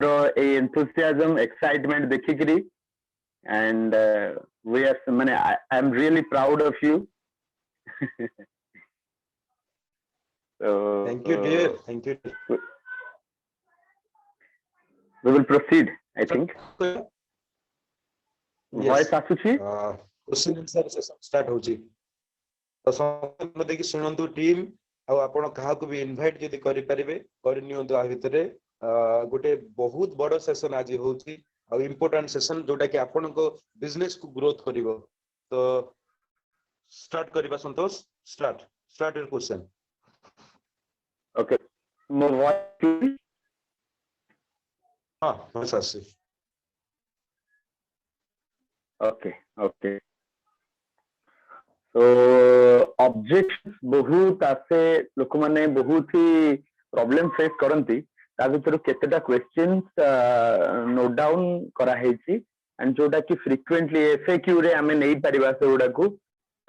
a enthusiasm excitement देखिकरी and we are माने I am really proud of you. So thank you dear, thank you. We will proceed, I think. Yes. Voice आसुची question answer session start होची तो समझ देखि सुनंतु team आ आपण कहा को भी इनवाइट जदी करि परिबे करि नियंतु आ भितरे गोटे बहुत बड़ सेशन आज होची आ इंपोर्टेंट सेशन जोटा कि आपण को बिजनेस को ग्रोथ करिवो तो स्टार्ट करिबा Santosh start your question okay मोर वॉइस हां बस आसी ओके ओके तो ऑब्जेक्ट्स बहुत आसे लोक माने बहुत ही प्रॉब्लम फेस करंती ता भीतर केतेटा क्वेश्चंस नोट डाउन करा हेची एंड जोटा कि फ्रीक्वेंटली एफएक्यू रे हमें नहीं परिबा से उडा को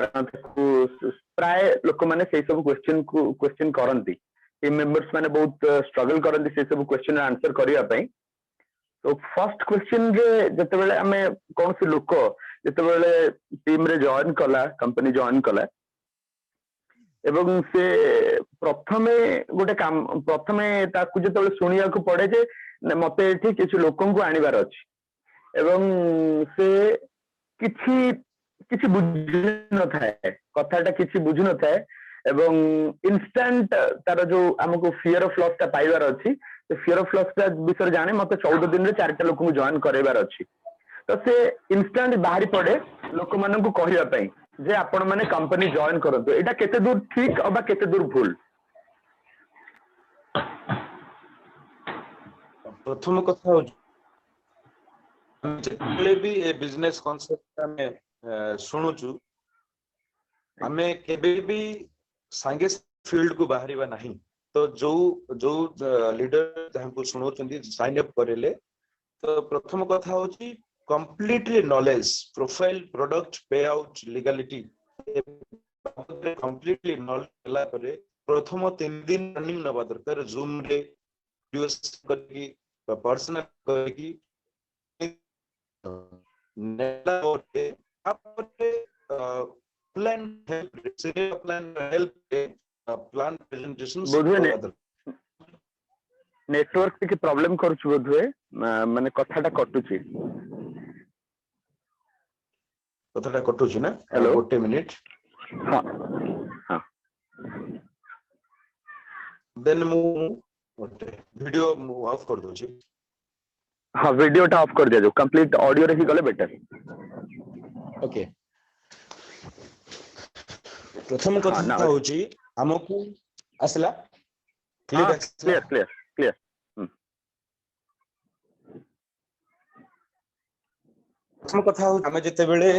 प्राय लोक माने से सब क्वेश्चन करंती टीम मेंबर्स माने बहुत स्ट्रगल करंती से सब क्वेश्चन आंसर करिया पई तो फर्स्ट क्वेश्चन रे जते बेले हमें कौन सी लोक जते बेले टीम रे जॉइन कला कंपनी जॉइन कला एवं से प्रथमे गोटे काम प्रथमे ताकू जते बेले सुनिया को पड़े जे मते एठी किछ लोकन को आनिबार अछि एवं से किछि किछि बुझि न थाए कथाटा किछि बुझि न थाए एवं इंस्टेंट तार जो हमको फियर ऑफ लॉस ता पाइबार अछि तो फियर ऑफ लॉस ता विषय जाने मते 14 दिन रे 4टा लोक को जॉइन करैबार अछि तो से इंस्टेंट बाहरी पड़े लोक मानन को कहिया पई जे आपण माने कंपनी जॉइन करंतु एटा केते दूर ठीक अबा केते दूर भूल प्रथम कथा हो जेतले भी ए बिजनेस कांसेप्ट हमें सुनुचु हमें केबे भी संगे फील्ड को बाहरीबा नहीं तो जो लीडर जहां को सुनोचंदी साइन अप करेले तो प्रथम कथा होची कंप्लीटली नॉलेज प्रोफाइल प्रोडक्ट पे आउट लीगलिटी कंप्लीटली नॉलेज ला करे प्रथम 3 दिन रनिंग नबा दरकार जूम रे यूज करकी पर्सनल करकी नेला होते आपरे plan help senior plan help plan presentations network के प्रॉब्लम करछु बोधवे माने कथाटा कटुची ना हेलो गोटे मिनिट हां हां देन मु वीडियो ऑफ कर दो छी हां वीडियो टा ऑफ कर दिया जो कंप्लीट ऑडियो रे ही गले बेटर ओके प्रथम कथा होची हमकु असला क्लियर प्रथम कथा हो हमें जते बेले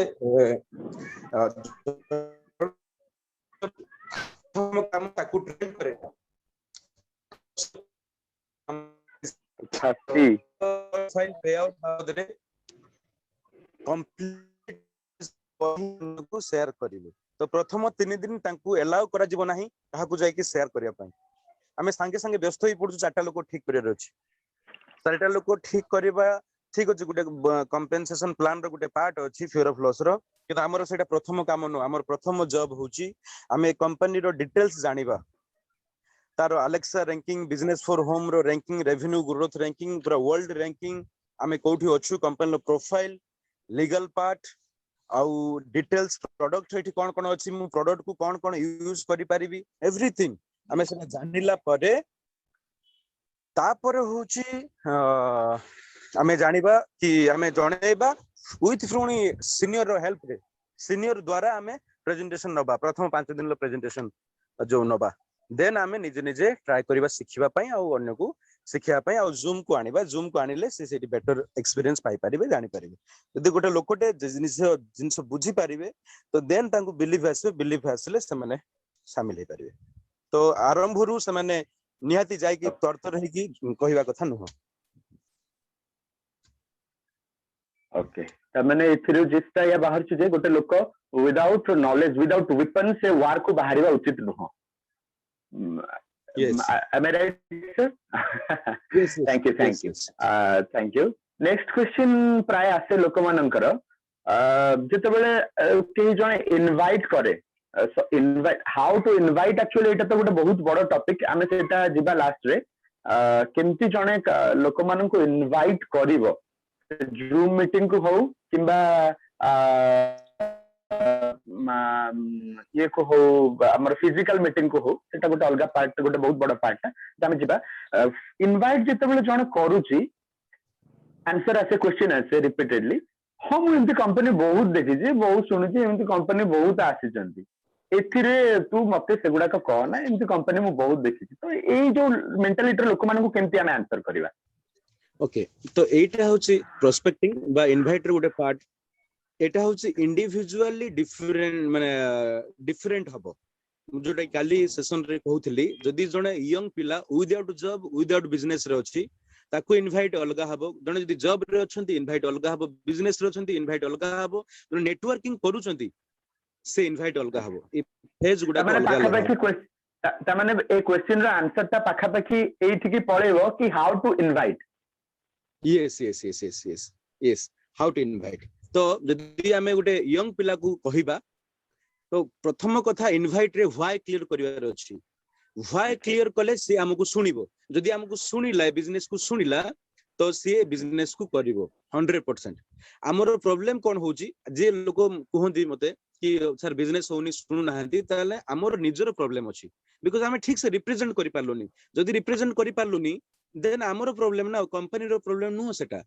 हम काम ताकू ट्रेन करे छाती फाइल पे आउट बादरे कंप्लीट को शेयर करिवे तो प्रथम 3 दिन तांकू अलाउ करा जीव नाही कहा को जाय कि शेयर करिया पई हमें संगे संगे व्यस्त होई पड़छु चारटा लोक ठीक करियर अछि चारटा लोक ठीक करबा ठीक अछि गुटे कंपेंसेशन प्लान रो गुटे पार्ट अछि फियर ऑफ लॉस रो कि हमर सेटा प्रथम काम न हमर प्रथम जॉब होची हमें कंपनी रो डिटेल्स जानिबा तारो Alexa ranking business for home रो रैंकिंग रेवेन्यू ग्रोथ रैंकिंग पूरा वर्ल्ड रैंकिंग हमें कोठी अछु कंपनी रो प्रोफाइल लीगल पार्ट आउ डिटेल्स प्रोडक्ट एठी कोन कोन अछि मु प्रोडक्ट को कोन कोन यूज करि परिबी एवरीथिंग हमें सेटा जानिला परे तापर होची हमें जानिबा कि हमें जणेबा विथ फ्रोनी सीनियर रो हेल्प रे सीनियर द्वारा हमें प्रेजेंटेशन नबा प्रथम 5 दिन लो प्रेजेंटेशन जो नबा देन हमें निजे निजे ट्राई करबा सिखिबा पई आ अन्य को सिखिया पई आ जूम को आनिले से सेठी बेटर एक्सपीरियंस पाई परिबे जानि परिबे यदि गोटे लोकटे जिंस बुझी परिबे तो देन तांको बिलीव आसले से माने शामिल हे परिबे तो आरंभ रु से माने निहाती जाय कि तरतर हे कि कहिबा कथा नुह ओके मैंने एथिरो जिस्ता या बाहर छु जे गोटे लोक विदाउट नॉलेज विदाउट वेपन से वार को बाहरिबा उचित नुह Yes. Am I right, sir? Yes, yes, Thank you, yes, thank you. yes. Thank you. Next question प्राय आसे लोक मानकर जेतेबेले केही जणे इनवाइट करे invite how to invite actually एटा तो गोटे बहुत बड़ टॉपिक आमे सेटा जिबा लास्ट रे केमती जणे लोक माननको इनवाइट करिवो जूम मीटिंग को हो किंबा ये को हो हमर फिजिकल मीटिंग को हो सेटा गोटे अलगा पार्ट गोटे बहुत बड़ पार्ट है आमे जिबा इनवाइट जेतेबेले जणे करूची आंसर आसे क्वेश्चन आसे रिपीटेडली हाँ मुझे कंपनी बहुत देखी बहुत शुणी एमती कंपनी बहुत आसी एथिरे तू मते सेगुड़ाक कह ना एमती कंपनी मु बहुत देखी तो ये जो मेंटालिटी लोक मानू केमती आमे आंसर करबा ओके तो एटा होची प्रोस्पेक्टिंग बा इनवाइट रे गोटे पार्ट एटा होची इंडिविजुअली डिफरेंट माने डिफरेंट हबो जोटा काली सेशन रे कहउथली जदी जणे यंग पिला विदाउट जॉब विदाउट बिजनेस रे अछि ताको इनवाइट अलगा हबो जणे जदी जॉब रे अछंती इनवाइट अलगा हबो बिजनेस रे अछंती इनवाइट अलगा हबो जणे नेटवर्किंग करूचंती से इनवाइट अलगा हबो ए फेज गुडा माने अलगा पाखा अलगा पाखी ता माने ए क्वेश्चन रो आंसर ता पाखा पाखी एठी की पळेबो कि how to invite yes yes yes yes yes yes how to invite तो जदी हमें गोटे यंग पिला को कहिबा तो प्रथम कथा इनवाइट रे व्हाई क्लियर करिवार अछि व्हाई क्लियर कले से हमकु सुनिबो जदी हमकु सुनिला बिजनेस को सुनिला तो से बिजनेस को करिवो 100% हमरो प्रॉब्लम कोन होची जे लोक कहंदी मते कि सर बिजनेस होनी सुनु नाहंती ताले हमरो निजरो प्रॉब्लम अछि बिकॉज़ हमें ठीक से रिप्रेजेंट करि पारलोनी जदी रिप्रेजेंट करि पारलोनी देन हमरो प्रॉब्लम ना कंपनी रो प्रॉब्लम नु सेटा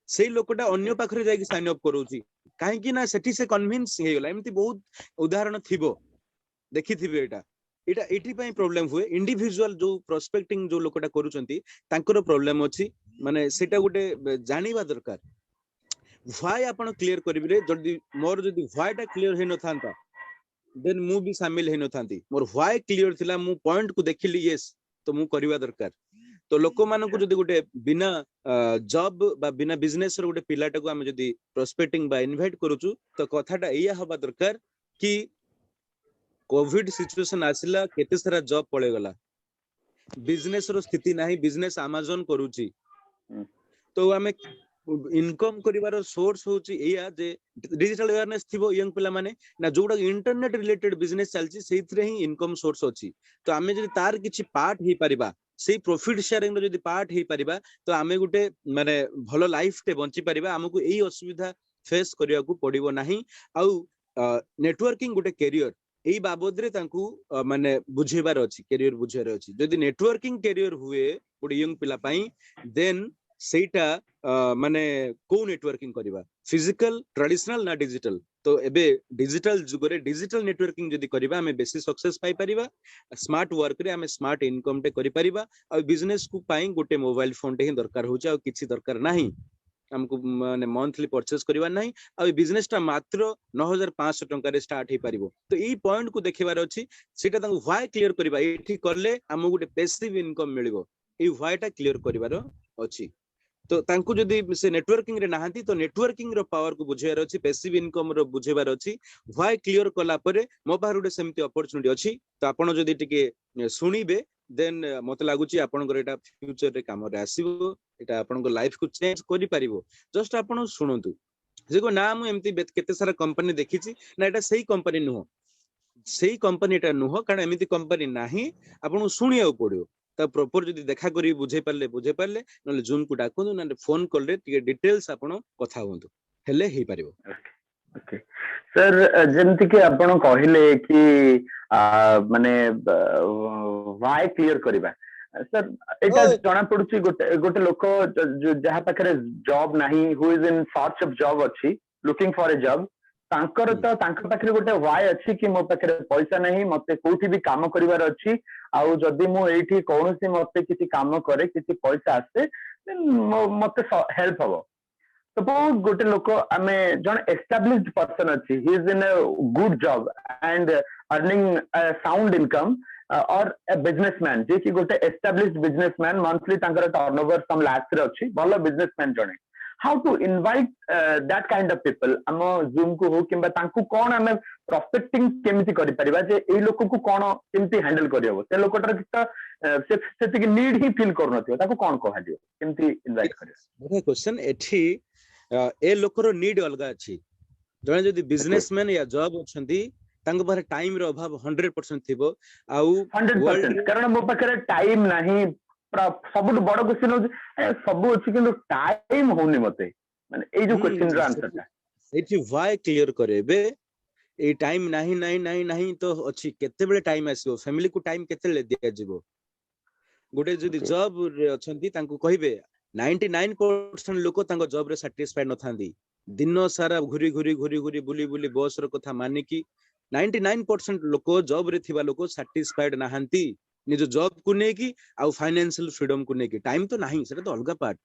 सेई लोकटा अन्य पाखरे जाई साइन अप करूची काहे कि ना सेठी से कन्विंस हे गेला एमती बहुत उदाहरण थिबो देखि थिबे एटा एटा एठी पई प्रॉब्लम हुए इंडिविजुअल जो प्रोस्पेक्टिंग जो लोकटा करूचंती तांकर प्रॉब्लम अछि माने सेटा गुटे जानिबा दरकार व्हाई आपण क्लियर करिबे जदी मोर जदी व्हाई टा क्लियर हे न थांता देन मु भी शामिल हे न थांती मोर व्हाई क्लियर थिला मु पॉइंट को देखिली यस तो मु करिवा दरकार तो लोक मानकु जदी गुटे बिना जॉब बा बिना बिजनेस रो गुटे पिलाटा को हम जदी प्रोस्पेक्टिंग बा इनवाइट करूचु तो कथाटा एया हबा दरकार कि कोविड सिचुएशन आसिला केते सारा जॉब पळे गला बिजनेस रो स्थिति नाही बिजनेस अमेज़न करूची तो हमें इनकम करिवार सोर्स होची एया जे डिजिटल अवेयरनेस थिबो यंग पिला माने ना जोडा इंटरनेट रिलेटेड बिजनेस चलची सेइथरे ही इनकम सोर्स अछि तो हमें जदी तार किछि पार्ट हे परिबा सेई प्रॉफिट शेयरिंग रो जदी पार्ट हे परिबा तो हमें गुटे माने भलो लाइफ ते बंची परिबा हमकु एई असुविधा फेस करिया को पड़िबो नाही आ नेटवर्किंग गुटे कैरियर एई बाबद रे तांकू माने बुझेबार अछि कैरियर बुझेबार अछि जदी नेटवर्किंग कैरियर हुए गुटे यंग पिला पई देन सेटा माने को नेटवर्किंग करिबा फिजिकल ट्रेडिशनल ना डिजिटल तो एबे डिजिटल जुगरे डिजिटल नेटवर्किंग जदी करिबा हमें बेसी सक्सेस पाई परिबा स्मार्ट वर्क रे हमें स्मार्ट इनकम टे करि परिबा आ बिजनेस को पाई गोटे मोबाइल फोन टे ही दरकार होचा आ किछि दरकार नाही हमको माने मंथली परचेस करबा नाही आ बिजनेस टा मात्र 9500 टंका रे स्टार्ट हे परिबो तो ई पॉइंट को देखिबार अछि सेटा तांको व्हाई क्लियर करबा एठी करले हम गोटे पैसिव इनकम मिलिबो ई व्हाई टा क्लियर करबार अछि तो तांको जदी से नेटवर्किंग रे नाहंती तो नेटवर्किंग रो पावर को बुझेबार अछि पैसिव इनकम रो बुझेबार अछि व्हाई क्लियर कला परे मो पार गोटे सेमती अपॉर्चुनिटी अछि तो आपण जदी टिके सुनिबे देन मते लागुची आपनकर एटा फ्यूचर रे काम रे आसीबो एटा आपनकर लाइफ को चेंज करि परिबो जस्ट आपण सुनंतु जेको ना मु एमती केते सारा कंपनी देखिची ना एटा सही कंपनी नुहो सही कंपनी एटा नुहो कारण एमिति कंपनी नाही आपण सुनिया पड़ियो ता प्रॉपर जदी देखा करी बुझे पारले नले जूम को डाकु ना फोन कॉल रे टिके डिटेल्स आपण कथा होंतु हेले हे परिबो ओके सर जेमति कि आपण कहिले कि माने व्हाई क्लियर करिबा सर एटा जणा पडुची गोटे गोटे लोक जहा पाखरे जॉब नाही who is in search of job अछि लुकिंग फॉर ए जॉब तांकर तो तांकर पाखरे गोटे व्हाई अछि कि मो पाखरे पैसा नहीं मते कोठी भी काम करिवार अछि आउ जदी मो एठी कोनोसी मते किछि काम करे किछि पैसा आसे मते हेल्प हबो सपोज गोटे लोक आमे जन एस्टाब्लिश्ड पर्सन अछि he is in a good job and earning a sound income और ए बिजनेसमैन जे कि गोटे एस्टाब्लिश्ड बिजनेसमैन मंथली तांकर टर्नओवर सम लाख्स रे अछि भलो बिजनेसमैन जने how to invite that kind of people ଆମ Zoom को हो किंबा तांकु कोन हमें prospecting केमिति करि परिबा जे एई लोक को कोन केमिति हैंडल करि हबो से लोकटर किता से कि नीड ही फील कर नथियो ताको कोन कहा दियो केमिति इनवाइट करियो बढिया क्वेश्चन एठी ए लोकर नीड अलगा अछि जने जदी बिजनेसमैन या जॉब अछंती तांको बारे टाइम रो अभाव 100% थिबो आउ 100% कारण मो पाखरे टाइम नाही सबुठ बड़ क्वेश्चन हो सब अछि किंतु टाइम होनी मते माने ए जो क्वेश्चन रो आंसर ता एठी व्हाई क्लियर करेबे ए टाइम नाही नाही नाही नाही तो अछि केते बेले टाइम आसीबो फैमिली को टाइम केते ले दिया जिवो गोटे जदी जॉब रे अछंती तांको कहिबे 99% लोक तांको जॉब रे सैटिस्फाइड न थांदी दिन सारा घुरी घुरी घुरी घुरी बुली बुली बॉस रो कथा माने की 99% लोक जॉब रे थिबा लोक सैटिस्फाइड नाहंती निज जॉब को ने की आ फाइनेंशियल फ्रीडम को ने की टाइम तो नाही सेटा तो अलगा पार्ट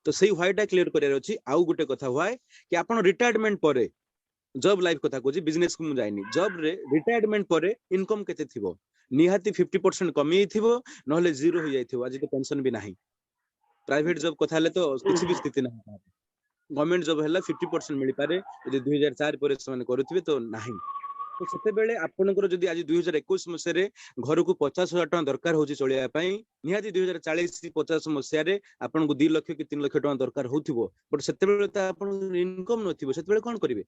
तो सही व्हाईटा क्लियर करियर अछि आउ गुटे कथा व्हाई कि आपण रिटायरमेंट परे जॉब लाइफ कथा कोजी बिजनेस को जाइनी जॉब रे रिटायरमेंट परे इनकम केते थिबो निहाती 50% कमी थिबो नहले जीरो हो जाइथिबो आज तो पेंशन भी नाही प्राइवेट जॉब कथा ले तो किछि भी स्थिति नाही गवर्नमेंट जॉब हैला 50% मिली पारे यदि 2004 परे समान करूथिबे तो नाही तो सेते बेले आपनकर जदी आज 2021 मसे रे घर को 50,000 टका दरकार होची चलिया पई निहाती 2040 50 मसिया रे आपन को 2 लाख कि 3 लाख टका दरकार होथिबो बट सेते बेले त आपन इनकम नथिबो सेते बेले कोन करिवे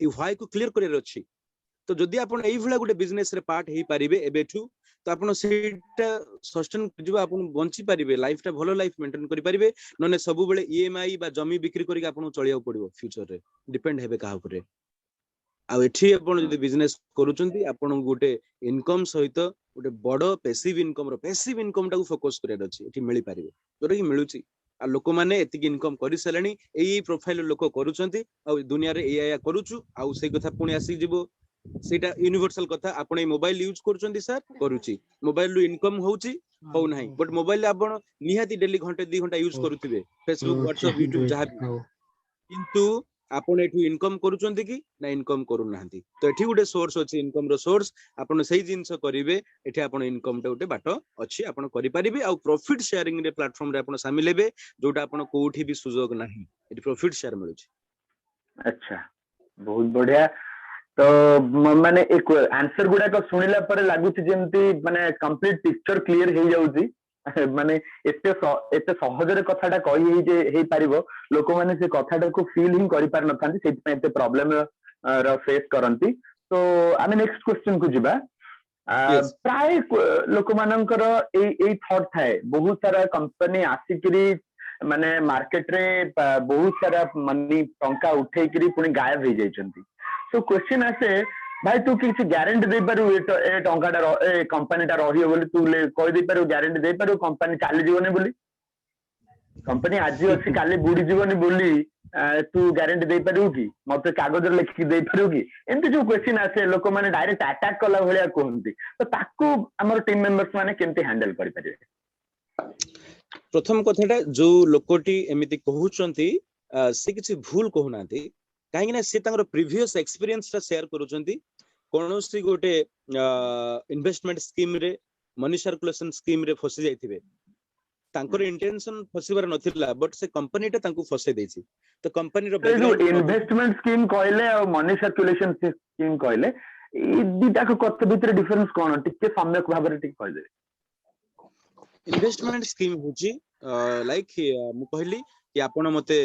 ई व्हाई को क्लियर करियर अछि तो जदी आपन एई भला गुटे बिजनेस रे पार्ट हेई परिबे एबेठू तो आपन सेटा सस्टेन करजो आपन बंची परिबे लाइफ टा भलो लाइफ मेंटेन करि परिबे नने सब बेले ईएमआई बा जमी बिक्री करि आपन चलिया पड़िबो फ्यूचर रे डिपेंड हेबे काहा ऊपर आ एठी आपन जदी बिजनेस करूचंती आपन गुटे इनकम सहित गुटे बडो पैसिव इनकम टा को फोकस करियर अछि एठी मिली परिबे जोरा कि मिलुची आ लोक माने एतिक इनकम करि सलेनी एई प्रोफाइल लोक करूचंती आ दुनिया रे एया करूचु आ सेई कथा पुणी आसी जिवो सेटा यूनिवर्सल कथा आपण मोबाइल यूज करूचंती सर करूची मोबाइल लो इनकम होउची हो नाही बट मोबाइल आपण निहाती डेली घंटे 2 घंटा यूज करूथिबे फेसबुक व्हाट्सएप यूट्यूब जहा किंतु आपण एठू इनकम करूचंती कि ना इनकम करू नाहंती तो एठी गुटे सोर्स अछि इनकम रो सोर्स आपण सेही जिंस करिवे एठी आपण इनकम टा गुटे बाटो अछि आपण करि परिबे आ प्रॉफिट शेयरिंग रे प्लेटफॉर्म रे आपण शामिल हेबे जोटा आपण कोठी भी सुजोग नाही एठी प्रॉफिट शेयर मिलुची अच्छा बहुत बढ़िया तो माने एक आंसर गुडा को सुनिला पर लागुची जेमती माने कंप्लीट पिक्चर क्लियर हे जाउची माने एते सहजरे कथाटा कहि हे जे हे पारिबो लोक माने से कथाटा को फील ही करि पार नथांती सेति पे एते प्रॉब्लम रा फेस करंती तो आमे नेक्स्ट क्वेश्चन को जिबा प्राय लोक मानकर ए थॉट थाए बहुत सारा कंपनी आसिकरी माने मार्केट रे बहुत सारा मनी टंका उठे करी पुनी गायब हो जाइछंती तो क्वेश्चन आसे भाई तू किसी गारंटी दे पारू ए टंकाटा ए कंपनी टा रहियो बोली तू ले कहि दे पारू गारंटी दे पारू कंपनी चाली जीवनी बोली कंपनी आज अछि काली बुडी जीवनी बोली तू गारंटी दे पारू कि मते कागज लिखि दे पारू कि एंती जो क्वेश्चन आसे लोक माने डायरेक्ट अटैक कला भलिया कहंती तो ताकू हमर टीम मेंबर्स माने केमते हैंडल करि परिबे प्रथम कथाटा जो लोकटी एमिति कहउचंती से किछि भूल कहउनांती काहे ना से तांगर प्रीवियस एक्सपीरियंस ता शेयर करूचंती कोनोसी गोटे इन्वेस्टमेंट स्कीम रे मनी सर्कुलेशन स्कीम रे फसी जाइथिबे तांकर इंटेंशन फसीबार नथिला बट से कंपनी टा तांकु फसे देछि तो कंपनी रो बैकग्राउंड इन्वेस्टमेंट स्कीम कहले और मनी सर्कुलेशन स्कीम कहले ई दिटा को कत भीतर डिफरेंस कोन टिके सम्यक भाबरे टिक कहि दे इन्वेस्टमेंट स्कीम होची लाइक मु कहली कि आपण मते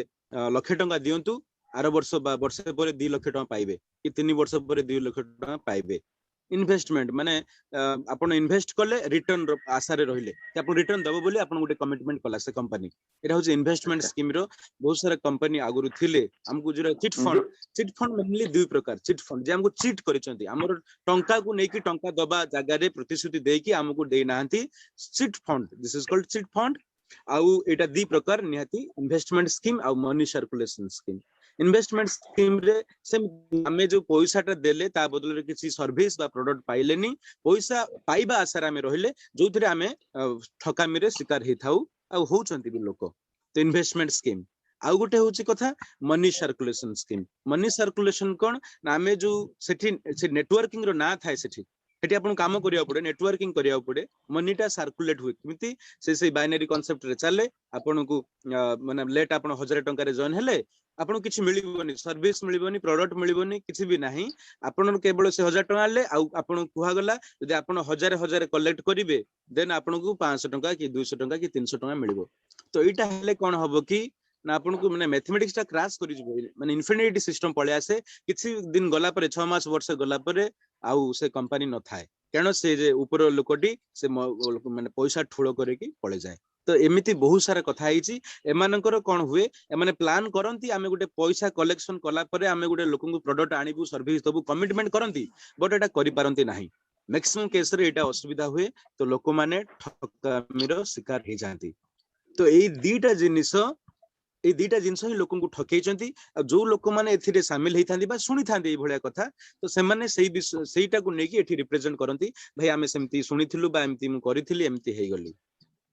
लाख टका दियंतु आर वर्ष वर्षे पर 2 लाख टका पाइबे कि 3 वर्ष पर 2 लाख टका पाइबे इन्वेस्टमेंट माने आपण इन्वेस्ट करले रिटर्न आशा रे रहिले कि आपण रिटर्न दबो बोली आपण गुटे कमिटमेंट कला से कंपनी एटा होची इन्वेस्टमेंट स्कीम रो बहुत सारा कंपनी आगुरु थिले हमकु जरा चिट फंड मेनली दुई प्रकार चिट फंड जे हमकु चीट करिसंती हमर टंका को नेकी टंका दबा जागा रे प्रतिश्रुति देकी हमकु देई नाहंती chit fund this is called chit fund आउ एटा दी प्रकार निहाती इन्वेस्टमेंट स्कीम आउ money circulation scheme investment scheme रे से हमें जो पैसाटा देले ता बदल रे किसी सर्विस बा प्रोडक्ट पाइलेनी पैसा पाइबा आशा रे रहिले जोथरे हमें ठकामी रे शिकार हे थाउ आ होउचंती भी लोक तो इन्वेस्टमेंट स्कीम आउ गोटे होची कथा money circulation scheme money circulation कोन ना हमें जो सेठी से नेटवर्किंग रो ना थाए सेठी एटी आपन काम करिया पड़े नेटवर्किंग करिया पड़े मनीटा सर्कुलेट हुए किमिति से बाइनरी कांसेप्ट रे चले आपन को माने लेट आपन 1000 टंका रे जॉइन हेले आपन किछि मिलिबोनी सर्विस मिलिबोनी प्रोडक्ट मिलिबोनी किछि भी नाही आपन केवल से 1000 टंका ले आ आपन कुहा गला यदि आपन 1000 कलेक्ट करिवे देन आपन को 500 टंका कि 200 टंका कि 300 टंका मिलिबो तो एटा हेले कोन हबो कि ना आपन को माने मैथमेटिक्स टा क्रैश करि जबो माने इन्फिनिटी सिस्टम पळे आसे किछि दिन गला परे 6 मास वर्ष गला परे आउ से कंपनी न थाए कारण से जे ऊपर लोकटी से माने पैसा ठुलो करे कि पळे जाए तो एमिति बहुत सारा कथा आइची एमानकर कोन हुए एमाने प्लान करंती आमे गुटे पैसा कलेक्शन कला परे आमे गुटे लोकन को प्रोडक्ट आनिबु सर्विस दबु कमिटमेंट करंती बट एटा करि पारंती नाही मैक्सिमम केस रे एटा असुविधा हुए तो लोक माने ठकामीर शिकार हे जांती तो एई दीटा जिनिस ए दीटा जिनस ही लोकन को ठकेइचंती जो लोक माने एथिरे शामिल हेइथांदी बा सुनिथांदी ए भलिया कथा तो से माने सेईटा को नेकी एठी रिप्रेजेंट करंती भाई आमे सेमती सुनिथिलु बा एमती मु करिथिली एमती हेइ गली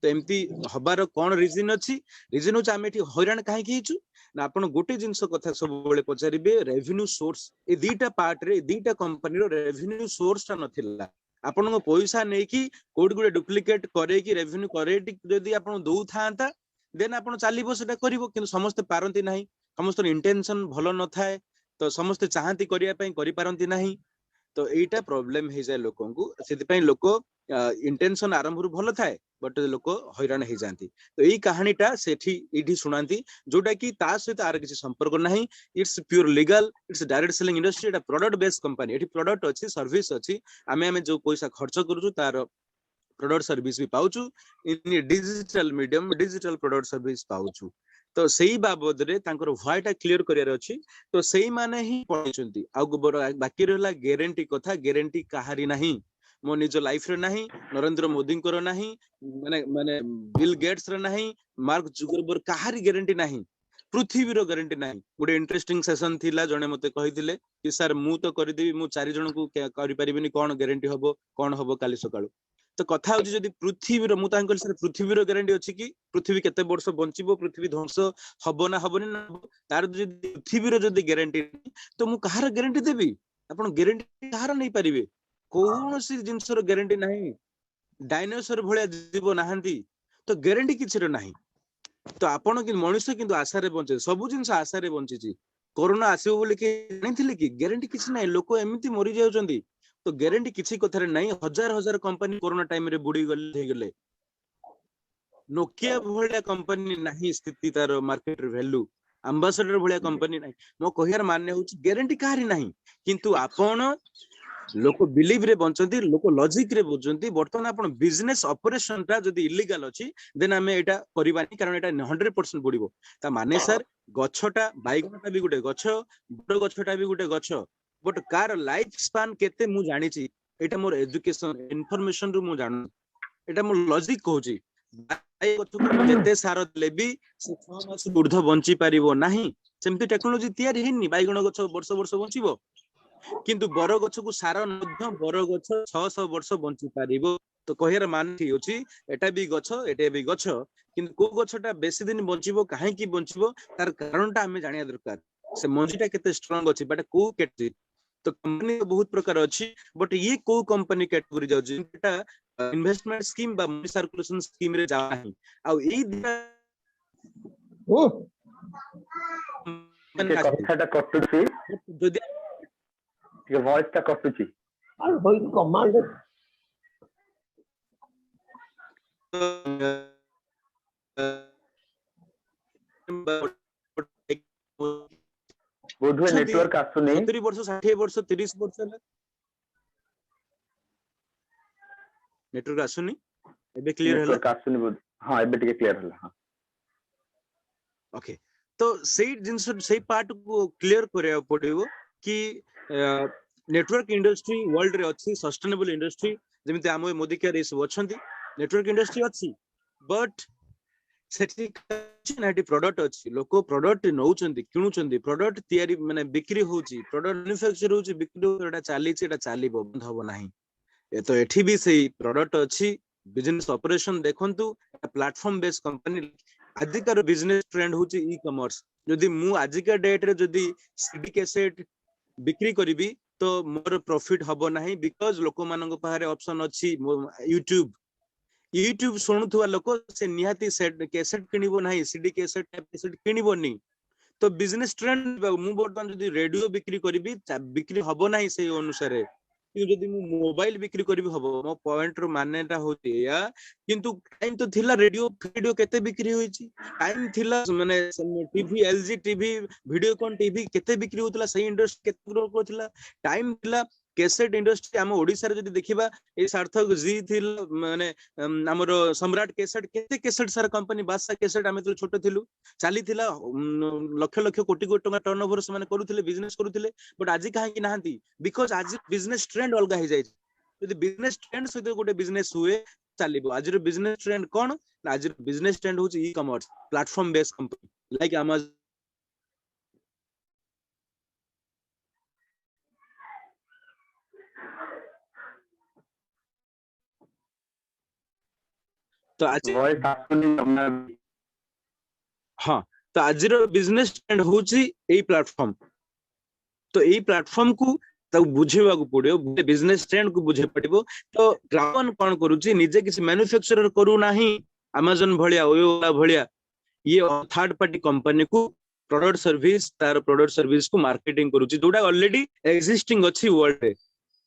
तो एमती हबार कोन रीजन अछि रीजन होच आमे एठी हैरान काहे किछु ना आपण गोटे जिंस कथा सब बेले पचारिबे रेवेन्यू सोर्स ए दीटा पार्ट रे दीटा कंपनी रो रेवेन्यू सोर्स ता नथिला आपण को पैसा नेकी कोड गुडे डुप्लिकेट करे कि रेवेन्यू करे जदी आपण दउ थांता देन आपण चालिबो सेटा करिवो किंतु समस्त पारंती नाही समस्त इंटेंशन भलो न थाए तो समस्त चाहती करिया पई करि पारंती नाही तो एटा प्रॉब्लम हे जाय लोकन को सेति पई लोक इंटेंशन आरंभ रु भलो थाए बट लोक हैरान हे जानती तो एई कहानीटा सेठी इडी सुनांती जोटा कि ता सहित आर किछि संपर्क नाही it's pure legal it's direct selling industry Etah product based company एठी प्रोडक्ट अछि सर्विस अछि आमे जो पैसा खर्च करूछु तार प्रोडक्ट सर्विस भी पाउछु in digital medium digital product service पाउछु तो सेही बाबद रे तांकर व्हाइटा क्लियर करियर अछि तो सेही माने ही पढिचंती आ बाकी रहला गारंटी कथा गारंटी कहारी नाही मो निज लाइफ रे नाही नरेंद्र मोदी को नाही माने माने बिल गेट्स रे नाही मार्क जुकरबर्ग कहारी गारंटी नाही पृथ्वी रो गारंटी नाही गुडे इंटरेस्टिंग सेशन थिला जने मते कहिथिले कि सर मु तो करि देबी मु 4 जन को करि परिबिनी कोन गारंटी हबो कोन हबो काली सकाळू तो कथा होची जदी पृथ्वी रो मु तांकल सर पृथ्वी रो गारंटी अछि कि पृथ्वी केते वर्ष बंचिबो पृथ्वी ध्वंस हबो ना हबोनी ना तार जदी पृथ्वी रो जदी गारंटी तो मु कहार गारंटी देबी आपण गारंटी कहार नै परिबे कोनोसी जिंस रो गारंटी नाही डायनासोर भलिया जीव नाहंती तो गारंटी किछि रो नाही तो आपण कि मनुष्य किंतु आशा रे बंचे सब जिंस आशा रे बंचिची कोरोना आसीबो बोली के जानिथिले कि गारंटी किछि नाही लोक एमिति मरि जाउचंदी तो गारंटी किसी कथा रे नहीं हजार हजार कंपनी कोरोना टाइम रे बुड़ी गले नोकिया भलिया कंपनी नहीं स्थिति तार मार्केट रे वैल्यू एम्बेसडर भलिया कंपनी नहीं मो कहियार मान्य होची गारंटी काहरी नहीं किंतु आपण लोक बिलीव रे बंचंती लोक लॉजिक रे बुझंती बर्तमान आपण बिजनेस ऑपरेशन ता जदी इलीगल अछि देन हमें एटा करिबानी कारण एटा 100% बुड़ीबो ता माने सर गछटा बाइगणटा भी गुटे गछ बड़ गछटा भी गुटे गछ बट कार लाइफ स्पान केते मु जानि छि एटा मोर एजुकेशन इन्फॉर्मेशन रु मु जानु एटा मोर लॉजिक कहूची बाइ गछ जेते सार लेबी से 6 मास ऊर्ध बंची परिबो नाही सेमति टेक्नोलॉजी तयार हेनी बाइगण गछ वर्ष वर्ष बंचिबो किंतु बर गछ को सार मध्य बर गछ 600 वर्ष बंची परिबो तो कहियार मान ठीक अछि एटा भी गछ किंतु को गछटा बेसी दिन बंचिबो काहे की बंचिबो तार कारणटा हमें जानिया दरकार से मंजीटा केते स्ट्रांग अछि बट को केते तो कंपनी बहुत प्रकार अछि बट ये को कंपनी कैटेगरी जाउ जेटा इन्वेस्टमेंट स्कीम बा मनी सर्कुलेशन स्कीम रे जा नाही आ ई ओ कथाटा कटुची जदी ये वॉइस ता कटुची और होई कमांड बोधवे नेटवर्क आसु नै 70 वर्ष 60 वर्ष 30 वर्ष नेटवर्क आसु नै एबे क्लियर हला नेटवर्क आसु नै बोध हां एबे टिके क्लियर हला हां ओके तो सेही जिंस सेही पार्ट को क्लियर करिया पड़िबो कि नेटवर्क इंडस्ट्री वर्ल्ड रे अछि सस्टेनेबल इंडस्ट्री जेमिति आम मोदी के रेस वछंती नेटवर्क इंडस्ट्री अछि बट सेठी नाटी प्रोडक्ट अछि लोको प्रोडक्ट नउचंती किनुचंती प्रोडक्ट तयारी माने बिक्री होची प्रोडक्ट मैन्युफैक्चर होची बिक्री एटा चालीची एटा चालीबो बंद होबो नाही ए तो एठी भी सेही प्रोडक्ट अछि बिजनेस ऑपरेशन देखंतु प्लेटफॉर्म बेस्ड कंपनी आजिकार बिजनेस ट्रेंड होची ई कॉमर्स जदी मु आजिका डेट रे जदी सीडी कैसेट बिक्री करिबी तो मोर प्रॉफिट हबो नहीं बिकॉज लोक मान पाखे ऑप्शन अच्छी यूट्यूब यूट्यूब शुणुवा लोक से निहाती कैसेट किणव ना सीडी कैसेट किणव नहीं तो बिजनेस ट्रेंड मु बर्तमान जदि रेडियो बिक्री करी बिक्री हबो नहीं से अनुसार जदि मु मोबाइल बिक्री करी हबो मो पॉइंट रो मानेटा होती या किंतु टाइम तो थिला रेडियो रेडियो केते बिक्री होई छी टाइम थिला माने TV LG TV Videocon TV केते बिक्री होतला सही इंडस्ट्री केते ग्रो करथला टाइम थिला कैसेट इंडस्ट्री आम ओडिसा रे जदि देखिबा ए सार्थक जी थिल माने हमर सम्राट कैसेट केते कैसेट सारा कंपनी बादशाह कैसेट आमे तो छोट थिलु चाली थिला लक्ष लक्ष कोटी कोटी टका टर्नओवर से माने करूथिले बिजनेस करूथिले बट आज काहे कि नाहंती बिकॉज़ आज बिजनेस ट्रेंड अलगा हो जाय जदि बिजनेस ट्रेंड सहित गोटे बिजनेस हुए चलिबो आज रो बिजनेस ट्रेंड कोन आज रो बिजनेस ट्रेंड होची e commerce platform based company like Amazon तो आज वॉइस आसुनी हमरा हाँ तो आज बिजनेस ट्रेंड होची एई प्लेटफॉर्म तो एई प्लेटफॉर्म को तो बुझेवा को पड़ियो बिजनेस ट्रेंड को बुझे पड़िबो तो ग्राहक कोन करूची निजे किसी मैन्युफैक्चरर करू नाही अमेज़न भलिया ओला भलिया ये थर्ड पार्टी कंपनी को प्रोडक्ट सर्विस तार प्रोडक्ट सर्विस को मार्केटिंग करूची जोडा ऑलरेडी एग्जिस्टिंग अछि वर्ल्ड रे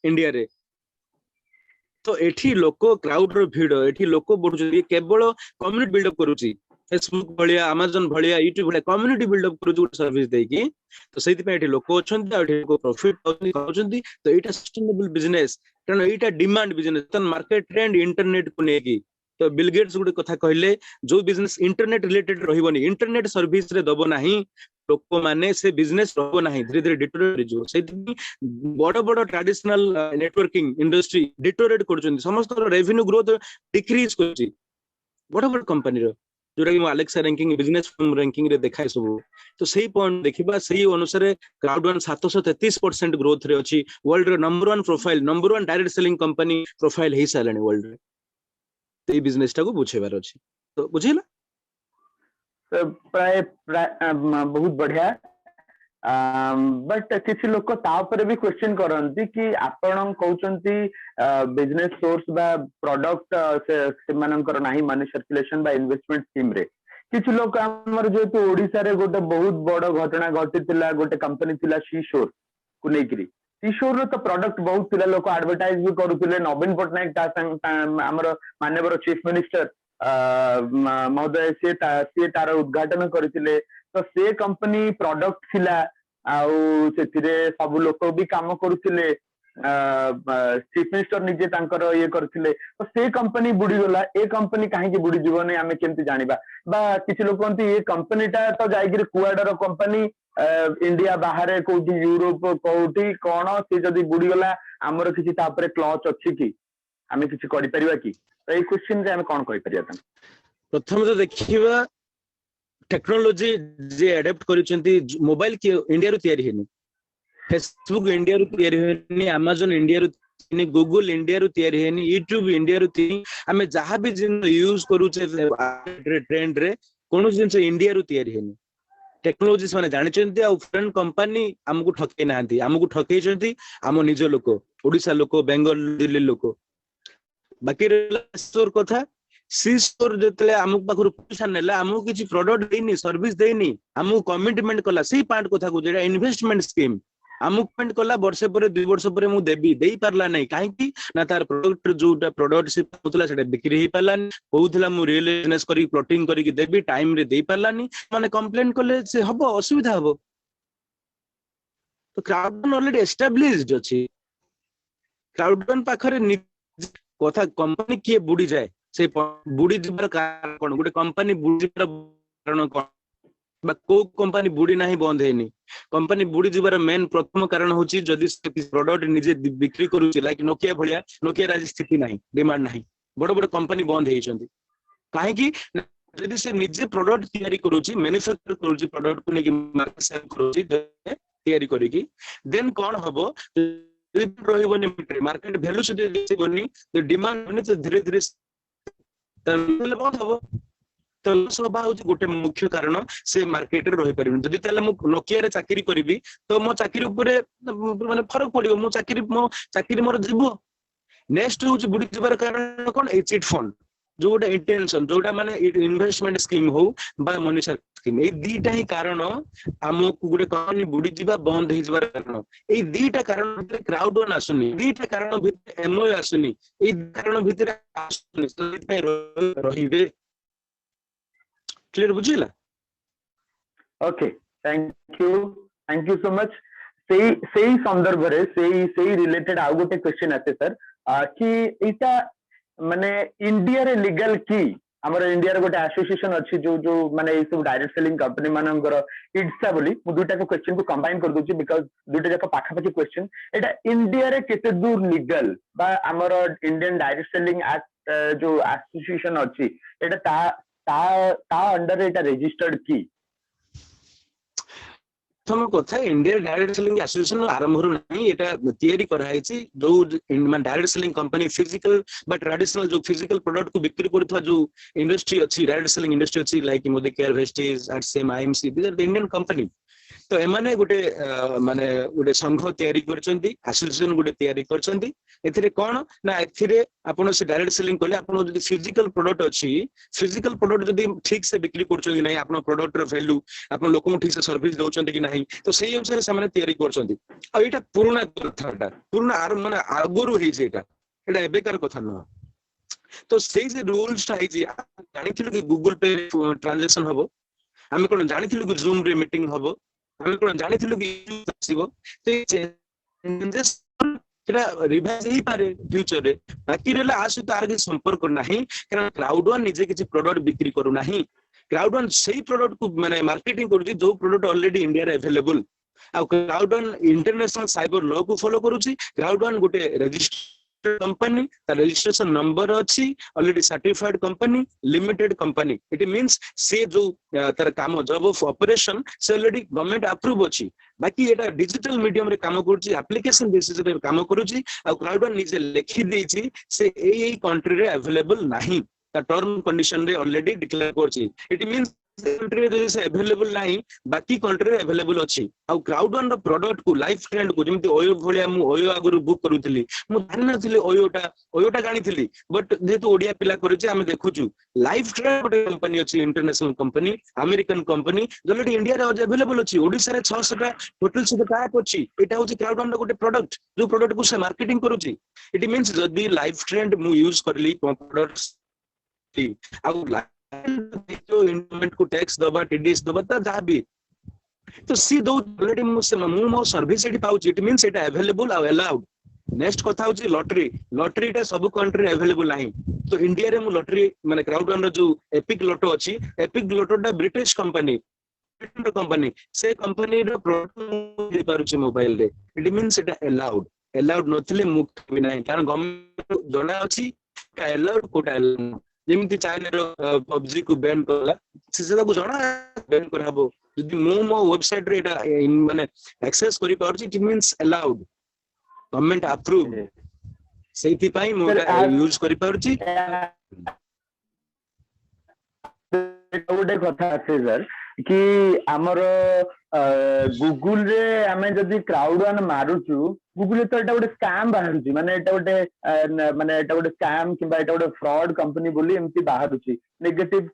इंडिया रे तो एठी लोक क्राउड रो भीड़ एठी लोक बढ़ुची केवल कम्युनिटी बिल्डअप करूची फेसबुक भलिया अमेज़न भलिया यूट्यूब भलिया कम्युनिटी बिल्डअप करूची सर्विस देकी तो सेति पे एठी लोक अछंती आ एठी को प्रॉफिट पाउछंती तो एटा सस्टेनेबल बिजनेस कारण एटा डिमांड बिजनेस तन मार्केट ट्रेंड इंटरनेट को नेकी तो बिल गेट्स गुटे कथा कहले जो बिजनेस इंटरनेट रिलेटेड रहिबनी इंटरनेट सर्विस रे दबो नाही लोक माने से बिजनेस रहबो नाही धीरे धीरे डिटोरेट जो सेति बड़ बड़ ट्रेडिशनल नेटवर्किंग इंडस्ट्री डिटोरेट करछंती समस्त रेवेन्यू ग्रोथ डिक्रीज करछि बड़ बड़ कंपनी रो जोटा कि Alexa ranking business firm ranking रे देखाय सब तो सही पॉइंट देखिबा सही अनुसार क्राउडवन 733% ग्रोथ रे अछि वर्ल्ड रे number 1 profile number 1 direct selling company profile हे सालनी वर्ल्ड रे तो ये बिजनेस टा को बुझेबार अछि तो बुझिला तो प्राय बहुत बढ़िया बट किसी लोक तापर भी क्वेश्चन करंती कि आपण कहउचंती बिजनेस सोर्स बा प्रोडक्ट से मानकर नाही मनी सर्कुलेशन बा इन्वेस्टमेंट स्कीम रे किछि लोक हमर जेतु ओडिसा रे गोटे बहुत बड़ घटना घटितिला गोटे कंपनी थिला सीशोर को नेकरी सीशोर रो तो प्रोडक्ट बहुत थिला लोक एडवर्टाइज भी करूथिले नवीन पटनायक ता हमर माननीय चीफ मिनिस्टर महोदय से तार उद्घाटन करथिले तो से कंपनी प्रोडक्ट थिला आउ सेथिरे सब लोक भी काम करूथिले चीफ मिनिस्टर निजे तांकर ये करथिले तो से कंपनी बुडी गला ए कंपनी काहे की बुडी जीवन आमे केमति जानिबा बा किछि लोक कहंती ए कंपनीटा तो जायगिर कुआडर कंपनी इंडिया बाहर कोठी यूरोप कोठी कोन से जदी बुडी गला हमर किछि तापरे क्लच अछि कि आमे किछि करि परिबा कि तो ए क्वेश्चन रे आमे कोन करि परिया प्रथम तो देखिबा टेक्नोलॉजी जे अडॉप्ट करिसेंती मोबाइल के इंडिया रो तयारी हेनी फेसबुक इंडिया रो तयारी हेनी अमेज़न इंडिया रो हेनी गूगल इंडिया रो तयारी हेनी यूट्यूब इंडिया रो तयारी हमें जहां भी जिन यूज करूचे ट्रेंड रे कोनो जिन से इंडिया रो तयारी हेनी टेक्नोलॉजी माने जानिचंती आ फॉरेन कंपनी हमकु ठकै नाहंती हमकु ठकैचंती हम निज लोक ओडिसा लोक बेंगल दिल्ली लोक बाकी स्टोर कथा सी स्टोर जतले हमक पाखरु पैसा नेला हमकु किछि प्रोडक्ट देनी सर्विस देनी हमकु कमिटमेंट कला सही पार्ट कथा को जेडा इन्वेस्टमेंट स्कीम हमकु पेमेंट कला वर्ष पर 2 वर्ष पर मु देबी देई पारला नै काहे कि ना तार प्रोडक्ट जोटा प्रोडक्ट से होतला सेटा बिक्री हे पारला कहउतला मु रियल बिजनेस करी प्लॉटिंग करी कि देबी टाइम रे देई पारला नै माने कंप्लेंट कले से हबो असुविधा हबो तो क्राउडवन ऑलरेडी एस्टैब्लिश्ड अछि क्राउडवन पाखरे कथा कंपनी के बुडी जाय से बुडी जिबार कारण कोन गुटे कंपनी बुडी जिबार कारण कोन बा को कंपनी बुडी नाही बंद हेनी कंपनी बुडी जिबार मेन प्रथम कारण होची जदी प्रोडक्ट निजे बिक्री करूची लाइक नोकिया भलिया नोकिया राज स्थिति नाही डिमांड नाही बड़ बड़ कंपनी बंद हेइचंती काहे कि जदी से निजे प्रोडक्ट तयारी करूची मैन्युफैक्चर करूची प्रोडक्ट को नेकी मार्केट सेल करूची तयारी करिकी देन कोन हबो रहिबनी मार्केट वैल्यू से देबनी तो डिमांड होने तो धीरे धीरे बंद हबो तो लॉस हवा होची गोटे मुख्य कारण से मार्केट रे रहि परिबिन जदि ताले मु नोकिया रे चाकरी करबी तो मो चाकरी ऊपर माने फरक पड़िबो मो चाकरी मोर जीवो नेक्स्ट होची बुडी जबार कारण कोन ए चिट फंड जोटा इंटेंशन जोटा माने इन्वेस्टमेंट स्कीम हो बा मनीषा स्कीम ए दीटा ही कारण हमको गोटे कंपनी बुडी जीवा बंद हे जबार कारण ए दीटा कारण भितर क्राउड वन आसुनी दीटा कारण भितर एमओ आसुनी ए कारण भितर आसुनी तो रहिबे क्लियर बुझिला okay thank you so much सेही संदर्भ रे सेही रिलेटेड आउ गोटे क्वेश्चन आसे सर कि एटा माने इंडिया रे लीगल की हमर इंडिया रे गोटे एसोसिएशन अछि जो माने ए सब डायरेक्ट सेलिंग कंपनी मानकर इड्सा बोली मु दुटा को क्वेश्चन को कंबाइन कर दोची बिकॉज़ दुटा जाक पाखा पाखी क्वेश्चन एटा इंडिया रे केते दूर लीगल बा हमर इंडियन डायरेक्ट सेलिंग एक्ट जो एसोसिएशन अछि एटा ता अंडर एटा रजिस्टर्ड की प्रथम कथा इंडिया डायरेक्ट सेलिंग एसोसिएशन आरंभ नहीं एटा तैयारी कराइछि जो डायरेक्ट सेलिंग कंपनी फिजिकल बा ट्रेडिशनल जो फिजिकल प्रोडक्ट को बिक्री करथवा जो इंडस्ट्री अछि डायरेक्ट सेलिंग इंडस्ट्री अछि लाइक मोदी केयर वेस्टेज एटसेम IMC this are the Indian company तो एमाने गोटे माने गोटे संघ तैयारी करछंती एसोसिएशन गोटे तैयारी करछंती एथिरे कोन ना एथिरे आपण से डायरेक्ट सेलिंग करले आपण जदी फिजिकल प्रोडक्ट अछि फिजिकल प्रोडक्ट जदी ठीक से बिक्री करछो कि नहीं आपण प्रोडक्ट रो वैल्यू आपण लोक ठीक से सर्विस दउछंती कि नहीं तो सेही अनुसार से माने तैयारी करछंती आ एटा पुराना कथाटा पुराना आर माने आगुरु हे जेटा एटा एबेकार कथा न तो सेही जे रूल्स आइ जे जानिथिलु कि गूगल पे ट्रांजैक्शन हबो हम कोन जानिथिलु कि जूम रे मीटिंग हबो हम कोन जानिथिलु कि आसीबो तो चेंजेस एटा रिवाइज ही पारे फ्यूचर रे बाकी रेला आसु तार के संपर्क नाही कारण क्राउड वन निजे किछि प्रोडक्ट बिक्री करू नाही क्राउड वन सेही प्रोडक्ट को माने मार्केटिंग करू जो प्रोडक्ट ऑलरेडी इंडिया रे अवेलेबल आ crowd one international cyber law को फॉलो करूची क्राउड वन गोटे रजिस्टर्ड कंपनी रजिस्ट्रेशन नंबर अच्छी already certified company limited company it means से जो तार काम जॉब ऑफ ऑपरेशन से ऑलरेडी गवर्नमेंट अप्रूव अच्छी बाकी एटा डिजिटल मीडियम रे काम करूची एप्लीकेशन बेसिस रे काम करूची आ क्राउड वन निजे लिखि देची से एई कंट्री रे अवेलेबल नाही ता टर्म कंडीशन रे ऑलरेडी डिक्लेयर करची इट मींस कंट्री रे से अवेलेबल नाही बाकी कंट्री रे अवेलेबल अछि आ क्राउड वन रो प्रोडक्ट को लाइफ ट्रेंड को जेमति ओयो भलिया मु ओयो आगुरु बुक करूथली मु जानि नथिले ओयोटा जानिथिली बट जेतु ओडिया पिला करूची हम देखुचु लाइफ ट्रेंड गोटे कंपनी अछि international company American company already India रे अवेलेबल अछि ओडिसा रे 600 टा टोटल से ऐप अछि एटा होची क्राउड वन रो गोटे प्रोडक्ट जो प्रोडक्ट को से मार्केटिंग करूची इट मींस जदी लाइफ ट्रेंड मु यूज करली प्रोडक्ट्स आ जो इन्वेस्टमेंट को टैक्स दबा टीडीएस दबा ता जा भी तो सी दो ऑलरेडी मो service eighty pouch it means Etah available uh allowed next कथा होची लॉटरी टा सब कंट्री अवेलेबल नाही तो इंडिया रे मु लॉटरी माने क्राउड वन रो जो एपिक लॉटो अछि एपिक लॉटो टा ब्रिटिश कंपनी से कंपनी रो प्रोडक्ट दे पारुची मोबाइल रे इट मींस एटा अलाउड नथिले मुक्त भी नाही कारण गवर्नमेंट जणा अछि का अलाउड कोटा जेमति चाइना रो पबजी को बैन करला सेटा को जणा बैन करहबो जदि मो वेबसाइट रे एटा माने एक्सेस करि पारछि it means allowed government approve सेति पई मो यूज करि पारछि गोटे कथा আছে सर कि हमर गूगल रे हमें जदि क्राउड वन मारुचु गूगल तो एटा गोटे स्कैम बाहरुची माने एटा गोटे स्कैम किबा एटा गोटे फ्रॉड कंपनी बोली एमती बाहरुची नेगेटिव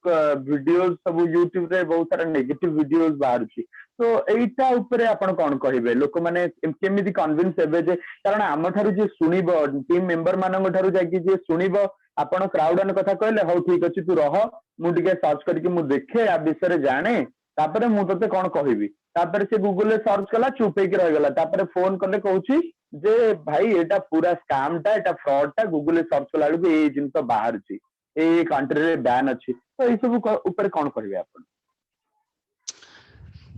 वीडियोस सब यूट्यूब रे बहुत सारा नेगेटिव वीडियोस बाहरुची तो एटा ऊपर आपण कोन कहिबे लोक माने केमिति कन्विंस हेबे जे कारण हम थारु जे सुनिबो टीम मेंबर मानन थारु जाकी जे सुनिबो आपण क्राउड वन कथा कहले हो ठीक अछि तू रह मु टिके सर्च करके मु देखे आ विषय रे जाने तापरे मु तते कोन कहिबी तापरे से गूगल रे सर्च कला चुप हे के रह गला तापरे फोन करले कहूची जे भाई एटा पूरा स्कैम टा एटा फ्रॉड टा गूगल रे सर्च कला लु ए जिंस बाहर छी ए कंट्री रे बैन अछि तो ए सब ऊपर कोन करिवे आपण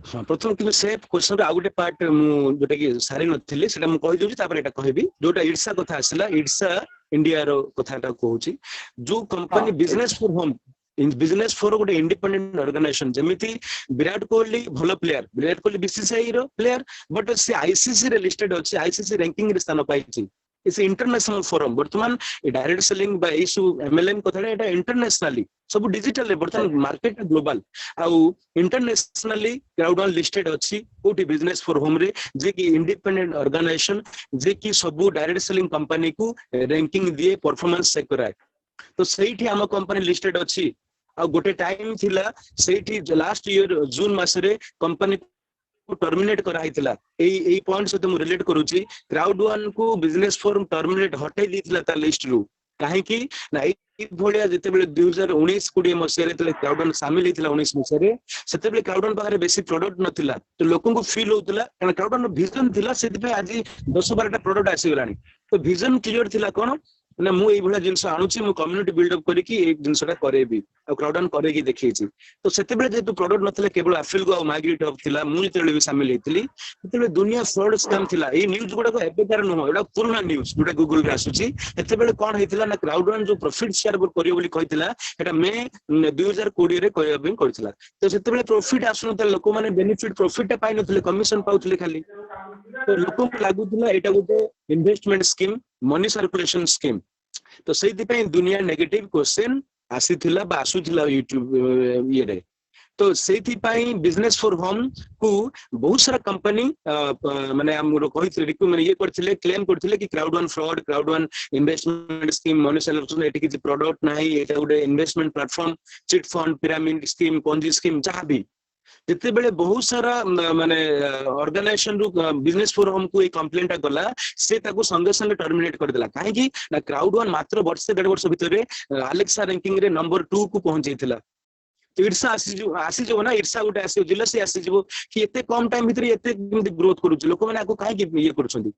हां प्रथम कि से क्वेश्चन आ गुटे पार्ट मु जोटा कि सारी नथिले सेटा मु कहि दोची तापर एटा कहबी जोटा इड्सा कथा आसला इड्सा इंडिया रो कथाटा कहूची जो company business for home in business for गोटे इंडिपेंडेंट ऑर्गेनाइजेशन जेमिति विराट कोहली भलो प्लेयर विराट कोहली बीसीसीआई रो प्लेयर बट से आईसीसी रे लिस्टेड अछि आईसीसी रैंकिंग रे स्थान पाइछि इट्स इंटरनेशनल फोरम वर्तमान डायरेक्ट सेलिंग बा इशू एमएलएम कथाटा एटा इंटरनेशनली सब डिजिटल वर्तमान मार्केट ग्लोबल आउ इंटरनेशनली क्राउड वन लिस्टेड अछि कोठी बिजनेस फॉर होम रे जे कि इंडिपेंडेंट ऑर्गेनाइजेशन जे कि सब डायरेक्ट सेलिंग कंपनी को रैंकिंग दिए परफॉर्मेंस चेक कराए तो सेठी हम कंपनी लिस्टेड अछि आ गोटे टाइम थिला सेठी लास्ट ईयर जून मासरे कंपनी टर्मिनेट कराइथिला एई पॉइंट से तो रिलेट करूची क्राउड वन को बिजनेस फॉर्म टर्मिनेट हटाई दिथिला ता लिस्ट रु काहे कि ना एई भलिया जते बेले 2019 20 मसिया रे क्राउड वन शामिल हिथिला 19 मसिया रे सेते बेले क्राउड वन पाखरे बेसी प्रोडक्ट नथिला तो लोकन को फील होतला कारण क्राउड वन विजन थिला सेति पे आज 10 12टा प्रोडक्ट आसी गलानी तो विजन क्लियर थिला कोन ना मु एई भलिया जिंस आणुची मु कम्युनिटी बिल्ड अप करी कि एक जिंसटा करेबी आ क्राउड वन करे कि देखैछि तो सेते बेले जेतु प्रोडक्ट नथिला केवल एफिल गो माइग्रेट अप थिला मु जेते भी शामिल हेतली सेते बेले दुनिया फ्रॉड स्कैम थिला ए न्यूज़ गुडा को एबे तार नो एडा पुराना न्यूज़ गुडा गूगल रे आसुची सेते बेले कोन हेतिला ना क्राउड वन जो प्रॉफिट शेयर करियो बोली कहितला एटा मे 2020 रे कहया बिन करथिला तो सेते बेले प्रॉफिट आसु न लोक माने बेनिफिट प्रॉफिट पाइ नथिले कमिशन पाउथिले खाली तो लोक को लागुथिला एटा गोटे investment scheme money circulation scheme तो से दुनिया नेगेटिव क्वेश्चन आसीथिला बा आसुथिला यूट्यूब ये रे तो से बिजनेस फॉर होम को बहुत सारा कंपनी माने हमरो कहिथिले रिकमेंड ये करथिले क्लेम करथिले कि crowd one fraud crowd one investment scheme money circulation eighty किछि प्रोडक्ट नाही एटा गोटे investment platform chit fund pyramid scheme Ponzi scheme जहां भी जिते बेले बहुत सारा माने ऑर्गेनाइजेशन रु बिजनेस फॉर होम को एक कंप्लेंट गला से ताको संगे संगे टर्मिनेट कर देला काहे कि ना क्राउड वन मात्र वर्ष 1.5 वर्ष भीतर अलेक्सा रैंकिंग रे नंबर 2 को पहुंच जाइथिला तो ईर्षा आसी जो ना ईर्षा गोटे आसी जिलसी आसी जो कि एते कम टाइम भीतर एते ग्रोथ करूछ लोक माने आको काहे कि ये करूछंदी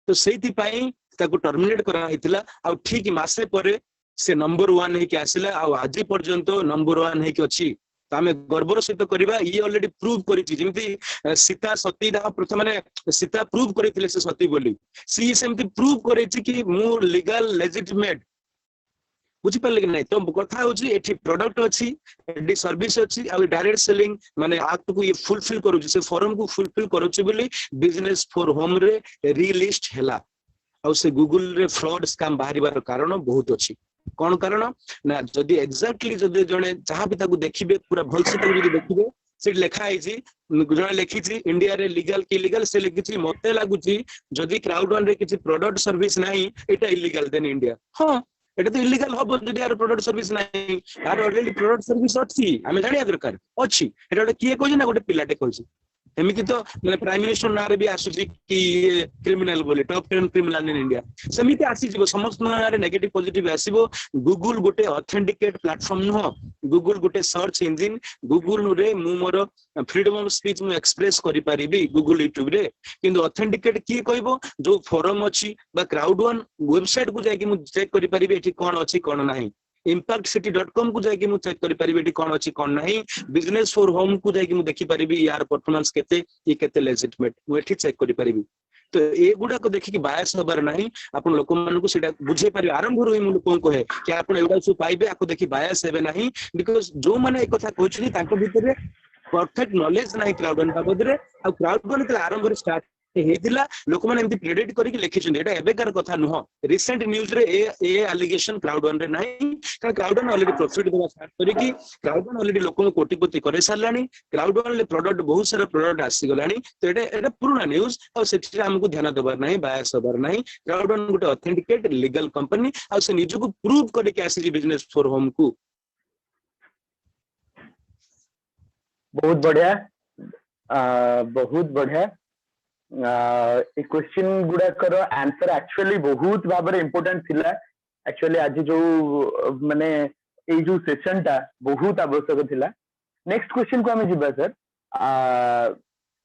तो सेति पई ताको टर्मिनेट करा हितला आ ठीक मासे परे से नंबर 1 हे कि आसिला आ आज पर्यंत नंबर 1 हे कि अछि तो आम गर्वर सहित करवा ये ऑलरेडी प्रूव करी सीता सती प्रथम माने सीता प्रूव करते से सती बोली सी सेमती प्रूव करे कि मु लीगल लेजिटिमेट बुझी पाले कि नहीं तो कथा होची एठी प्रोडक्ट अछि एठी सर्विस अछि आ डायरेक्ट सेलिंग माने एक्ट को ये फुलफिल करूची से फॉर्म को फुलफिल करूची बोली बिजनेस फॉर होम रे रीलिस्ट हैला आ से गूगल रे फ्रॉड स्कैम बाहरिबार कारण बहुत अछि कौन कारण ना जदि एक्जाक्टली जदि जने जहां भी ताको देखिबे पूरा भल से ताको जदि देखिबे से लिखा है जी जने लिखिछि इंडिया रे लीगल की लीगल से लिखिछि मते लागुछि जदि क्राउड वन रे किछि प्रोडक्ट सर्विस नाही एटा इलीगल देन इंडिया हां एटा तो इलीगल हबो जदि यार प्रोडक्ट सर्विस नाही यार ऑलरेडी प्रोडक्ट सर्विस अछि हमें जानिया दरकार अछि एटा गोटे किए कहै ना गोटे पिलाटे कहै एमिति तो माने प्राइम मिनिस्टर नारे भी आसुची कि क्रिमिनल बोली टॉप 10 क्रिमिनल इन इंडिया सेमिति आसी जीवो समस्त नारे नेगेटिव पॉजिटिव आसीबो गूगल गोटे ऑथेंटिकेट प्लेटफॉर्म न गूगल गोटे सर्च इंजन गूगल रे मु मोर फ्रीडम ऑफ स्पीच मु एक्सप्रेस करि परिबी गूगल यूट्यूब रे किंतु ऑथेंटिकेट की कहबो जो फोरम अछि बा क्राउड वन वेबसाइट को जाय कि मु चेक करि परिबी एठी कोन अछि कोन नाही impactcity.com को जाके मु चेक करि परिबे एठी कोन अछि कोन नाही बिजनेस फॉर होम को जाके मु देखि परिबी यार परफॉर्मेंस केते ई केते लेजिटिमेट मु एठी चेक करि परिबी तो ए गुडा को देखि कि बायस हबार नाही आपण लोक मन को सेटा बुझे परिबे आरंभ रु मु लोक कहे कि आपण एडा सु पाइबे आको देखि बायस हेबे नाही बिकॉज़ जो माने एक कथा कहछि ताको भीतर परफेक्ट नॉलेज नाही क्राउड वन बाबद रे आ क्राउड वन आरंभ रे स्टार्ट हेतिला लोक माने एमति प्रेडिक्ट करी कि लिखिछन एटा एबेकार कथा नुह रिसेंट न्यूज रे ए एलिगेशन क्राउड वन रे नाही का क्राउड वन ऑलरेडी प्रॉफिट देवा स्टार्ट करी कि क्राउड वन ऑलरेडी लोक को कोटिपति करे सारलानी क्राउड वन ले प्रोडक्ट बहुत सारा प्रोडक्ट आसी गलानी तो एटा पुराना न्यूज और सेठी हमको ध्यान देबार नाही बायस होबार नाही क्राउड वन गुटे ऑथेंटिकेट लीगल कंपनी और से निज को प्रूव करे कि आसी बिजनेस फॉर होम को बहुत बढ़िया क्वेश्चन गुड़ाकर आंसर एक्चुअली बहुत भाव इम्पोर्टेंट थिला एक्चुअली आज जो माने ए जो सेशन टा बहुत आवश्यक थिला नेक्स्ट क्वेश्चन को हमें जीबा sir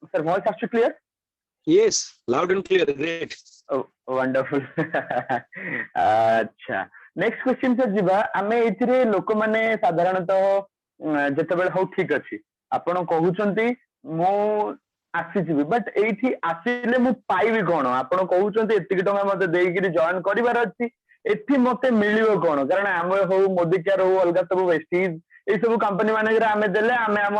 sir voice ask clear yes loud and clear great wonderful अच्छा नेक्स्ट क्वेश्चन सर जीबा हमें एथिरे लोक माने साधारणतः जेतेबेले हो ठीक अछि आपण कहउचंती मो आसीबी बट एठी आसीले मु पाइबी कोन आपण कहउचंती एतिक टंगा मते देइकिरी जॉइन करिवार अछि एठी मते मिलियो कोन कारण हम हो मोदी केयर हो अलगा सब वेस्टीज ए सब कंपनी माने आमे देले आमे हम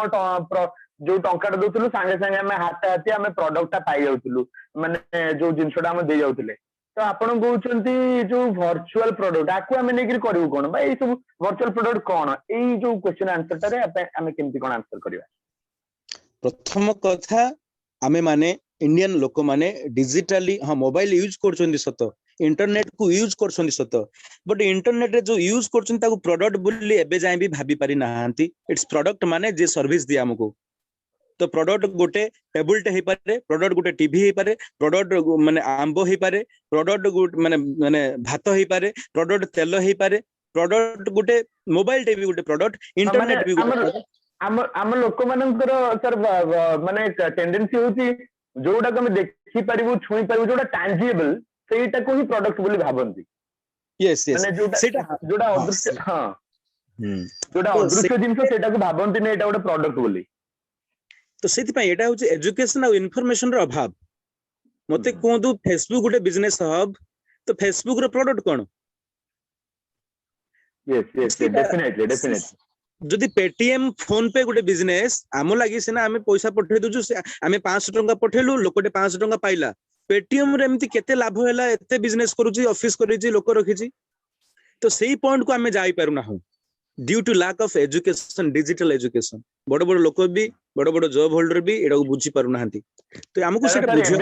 जो टंका दउतलु संगे संगे आमे हाथ हाथी आमे प्रोडक्ट ता पाइ जाउतलु माने जो जिंसटा हम दे जाउतले तो आपण कहउछंती जो वर्चुअल प्रोडक्ट आकु हमें नेकरी करबो कोन बा ए सब वर्चुअल प्रोडक्ट कोन एई जो क्वेश्चन आंसर टारे हमें केमती कोन आंसर करबा प्रथम कथा आमे माने इंडियन लोक माने डिजिटली हाँ मोबाइल यूज करछंदी सत इंटरनेट को यूज करछंदी सत बट इंटरनेट रे जो यूज करछन ताको प्रोडक्ट बोली एबे जाय भी भाबी पारि नाहांती इट्स प्रोडक्ट माने जे सर्विस दिया हमको तो प्रोडक्ट गोटे टेबल टे हे पारे प्रोडक्ट गोटे टीवी हे पारे प्रोडक्ट माने आंबो हे पारे प्रोडक्ट माने माने भात हे पारे प्रोडक्ट तेल हे पारे प्रोडक्ट गोटे मोबाइल टीवी गोटे प्रोडक्ट इंटरनेट भी गोटे आम लोक मानकर सर माने टेंडेंसी होची जोटा को हम देखि परिबु छुई परिबु जोटा टैंजिबल सेटा को ही प्रोडक्ट बोली भाबंती यस यस माने जोटा अदृश्य हां जोटा तो अदृश्य जिंस सेटा को भाबंती नै एटा गोटे प्रोडक्ट बोली तो सेति पय एटा होची एजुकेशन और इन्फॉर्मेशन रो अभाव मते कोंदु फेसबुक गोटे बिजनेस हब तो फेसबुक रो प्रोडक्ट कोन यस डेफिनेटली जदि पेटीएम फोन पे गोटे बिजनेस आम लगी सीना आम पैसा पठे दूचु आम 500 टंका पठेलु लोकटे 500 टंका पाइला पेटीएम रे एमती केते लाभ हैला एते बिजनेस करूची ऑफिस करूची लोक रखीची तो सेही पॉइंट को आम जाई पारु ना हो due to lack of education digital education बड़ बड़ लोक भी बड़ बड़ जॉब होल्डर भी एडा बुझी पारु नाहंती तो हमको सेटा बुझो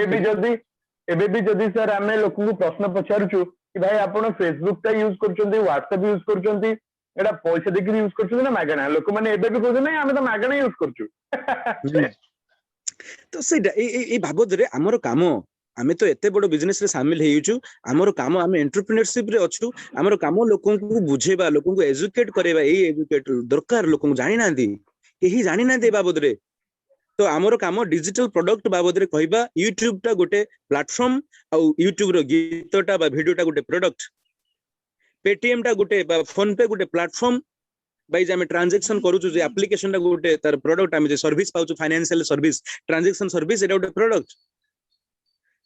एबे भी जदि सर आमे लोक को प्रश्न पचारुचु कि भाई आपण फेसबुक ता यूज करचोंती व्हाट्सएप यूज करचोंती एटा पैसा देके यूज करचोंती ना मागणा लोक माने एबे भी कहू नै आमे तो मागणा यूज करचु तो सेटा ए बाबद रे हमर काम आमे तो एते बड़ बिजनेस रे शामिल हेयुचु हमर काम आमे एंटरप्रेन्योरशिप रे अछु हमर काम लोकन को बुझेबा लोकन को एजुकेट करेबा ए एजुकेट दरकार लोकन को जानि नांदी केही जानि नांदी बाबद रे तो हमर काम डिजिटल प्रोडक्ट बाबद रे कहबा यूट्यूब टा गोटे प्लेटफॉर्म आ यूट्यूब रो गीतटा बा वीडियोटा गोटे प्रोडक्ट पेटीएम टा गोटे फोन पे गोटे प्लेटफॉर्म बाई जे ट्रांजैक्शन करूछु जे एप्लीकेशन टा गोटे तार प्रोडक्ट आमे जे सर्विस पाउछु फाइनेंशियल सर्विस ट्रांजैक्शन सर्विस एटा गोटे प्रोडक्ट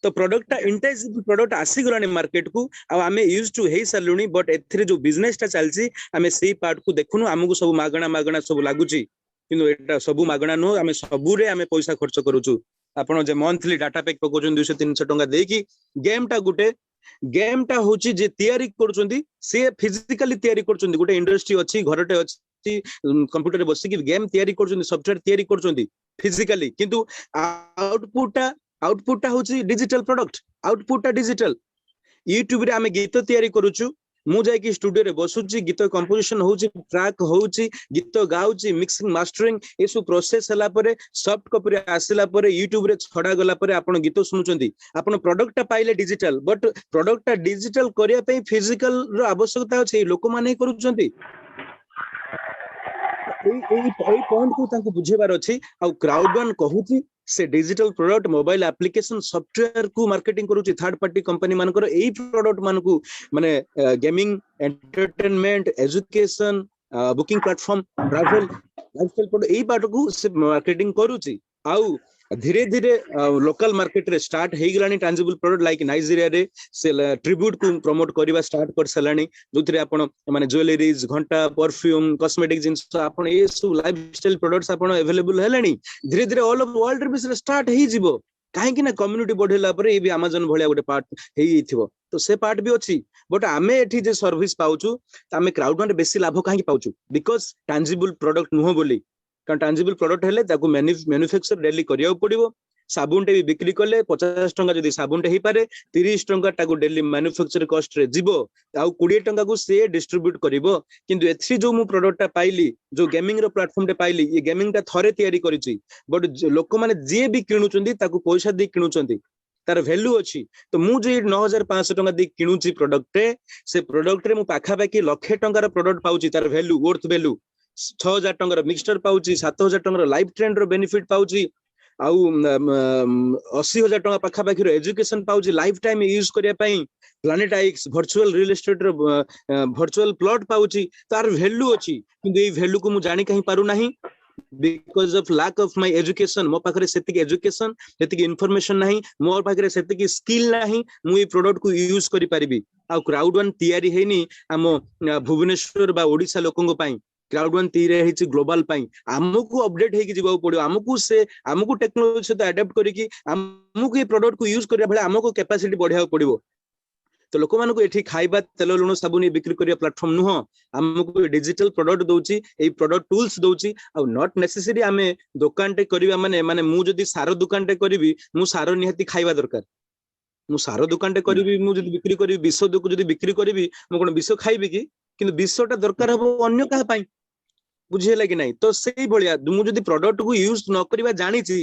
तो प्रोडक्ट टा इंटेजिबल प्रोडक्ट आसी गलानी मार्केट को आ आमे यूज टू हे सलुनी बट एथरे जो बिजनेस टा चलची आमे सेही पार्ट को देखुनु हमकु सब मागणा सब लागुची किंतु एटा सब मागणा नो आमे सबुरे आमे पैसा खर्च करूछु आपण जे मंथली डाटा पैक पकोचन 200 300 टंका देकी गेम टा होची जे तयारी करचोंदी से फिजिकली तयारी करचोंदी गोटे इंडस्ट्री अछि घरटे अछि कंप्यूटर रे बसी कि गेम तयारी करचोंदी सॉफ्टवेयर तयारी करचोंदी फिजिकली किंतु आउटपुट टा होची डिजिटल प्रोडक्ट आउटपुट टा डिजिटल यूट्यूब रे आमे गीत तयारी करूछु मु जाय कि स्टूडियो रे बसुची गीत कंपोजिशन होची ट्रैक होची गीत गाउची मिक्सिंग मास्टरिंग एसु प्रोसेस हला परे सॉफ्ट कॉपी रे आसिला परे यूट्यूब रे छडा गला परे आपण गीत सुनुचंदी आपण प्रोडक्ट टा पाइले डिजिटल बट प्रोडक्ट टा डिजिटल करिया पई फिजिकल रो आवश्यकता अछि लोक माने करूचंती ए पॉइंट को तांको बुझेबार अछि आ क्राउड वन कहूची से digital product mobile application software को मार्केटिंग करूची थर्ड पार्टी कंपनी मानकर एई प्रोडक्ट मानकू माने gaming entertainment education booking platform travel lifestyle product एई पार्ट को से मार्केटिंग करूची आउ धीरे धीरे लोकल मार्केट रे स्टार्ट हे गलानी टैंजिबल प्रोडक्ट लाइक नाइजीरिया रे से ट्रिब्यूट को प्रमोट करबा स्टार्ट कर सलानी जोथरे आपण माने ज्वेलरीज घंटा परफ्यूम कॉस्मेटिक जिंस आपण ए सब लाइफस्टाइल प्रोडक्ट्स आपण अवेलेबल हेलानी धीरे धीरे ऑल ओवर वर्ल्ड रे भी स्टार्ट हे जिवो काहे कि ना कम्युनिटी बढ़ेला पर ए भी अमेज़न भलिया गोटे पार्ट हेई थिवो तो से पार्ट भी अछि बट आमे एठी जे सर्विस पाउछु त आमे क्राउड वन बेसी लाभ काहे कि पाउछु बिकॉज़ टैंजिबल प्रोडक्ट नुहो बोली कारण टैंजिबल प्रोडक्ट हेले ताको मैन्युफैक्चर डेली करिया पड़िबो साबुन टे भी बिक्री कले 50 टंका जदी साबुन टे हे पारे 30 टंका ताको डेली मैन्युफैक्चर कॉस्ट रे जिवो आउ 20 टंका को से डिस्ट्रीब्यूट करिवो किंतु एथि जो मु प्रोडक्ट टा पाइली जो गेमिंग रो प्लेटफॉर्म टे पाइली ये गेमिंग टा थरे तयारी करिछि बट लोक माने जे भी किनुचंदी ताको पैसा दे किनुचंदी तार वैल्यू अछि तो मु जे 9500 टंका दे किनुची प्रोडक्ट से प्रोडक्ट रे मु पाखा पाखी लाख टंका रो प्रोडक्ट पाउची तार वैल्यू वर्थ वैल्यू 6000 टंका मिक्सचर पाउची 7000 टंका लाइफ ट्रेंड रो बेनिफिट पाउची आउ 80000 टंका पाखा पाखी रो एजुकेशन पाउची लाइफ टाइम यूज करिया पई प्लैनेट आइक्स वर्चुअल रियल एस्टेट रो वर्चुअल प्लॉट पाउची तार वैल्यू अछि किंतु ए वैल्यू को मु जानि कहीं पारु नाही because of lack of my education मो पाखरे सेतिक एजुकेशन सेतिक इन्फॉर्मेशन नाही मोर पाखरे सेतिक स्किल नाही मु ए प्रोडक्ट को यूज करि परिबी आ क्राउड वन तयारी हेनी हम भुवनेश्वर बा ओडिसा लोकंग पई क्राउड वन तीरे हिच ग्लोबल पाई हमकु अपडेट हे कि जीवा पड़ो हमकु टेक्नोलॉजी से अडॉप्ट करी कि हमकु ये प्रोडक्ट को यूज करिया भले हमकु कैपेसिटी बढ़ाया पड़िबो तो लोक मानक एठी खाइबा तेल लुण साबुन बिक्री करिया प्लेटफॉर्म नुह हमको डिजिटल प्रोडक्ट दउची ए प्रोडक्ट टूल्स दउची आ नॉट नेसेसरी आमे दुकान टे करिवा माने माने मु जदी सारो दुकान टे करिवि मु सारो निहाती खाइबा दरकार मु सारो दुकान टे करिवि मु जदी बिक्री करिवि विष दुक जदी बिक्री करिवि मु कोन विष खाइबि कि किंतु विषटा दरकार हबो अन्य कहा पई बुझियला कि नहीं तो सेही भलिया मु जदी प्रोडक्ट को यूज न करिवा जानि छी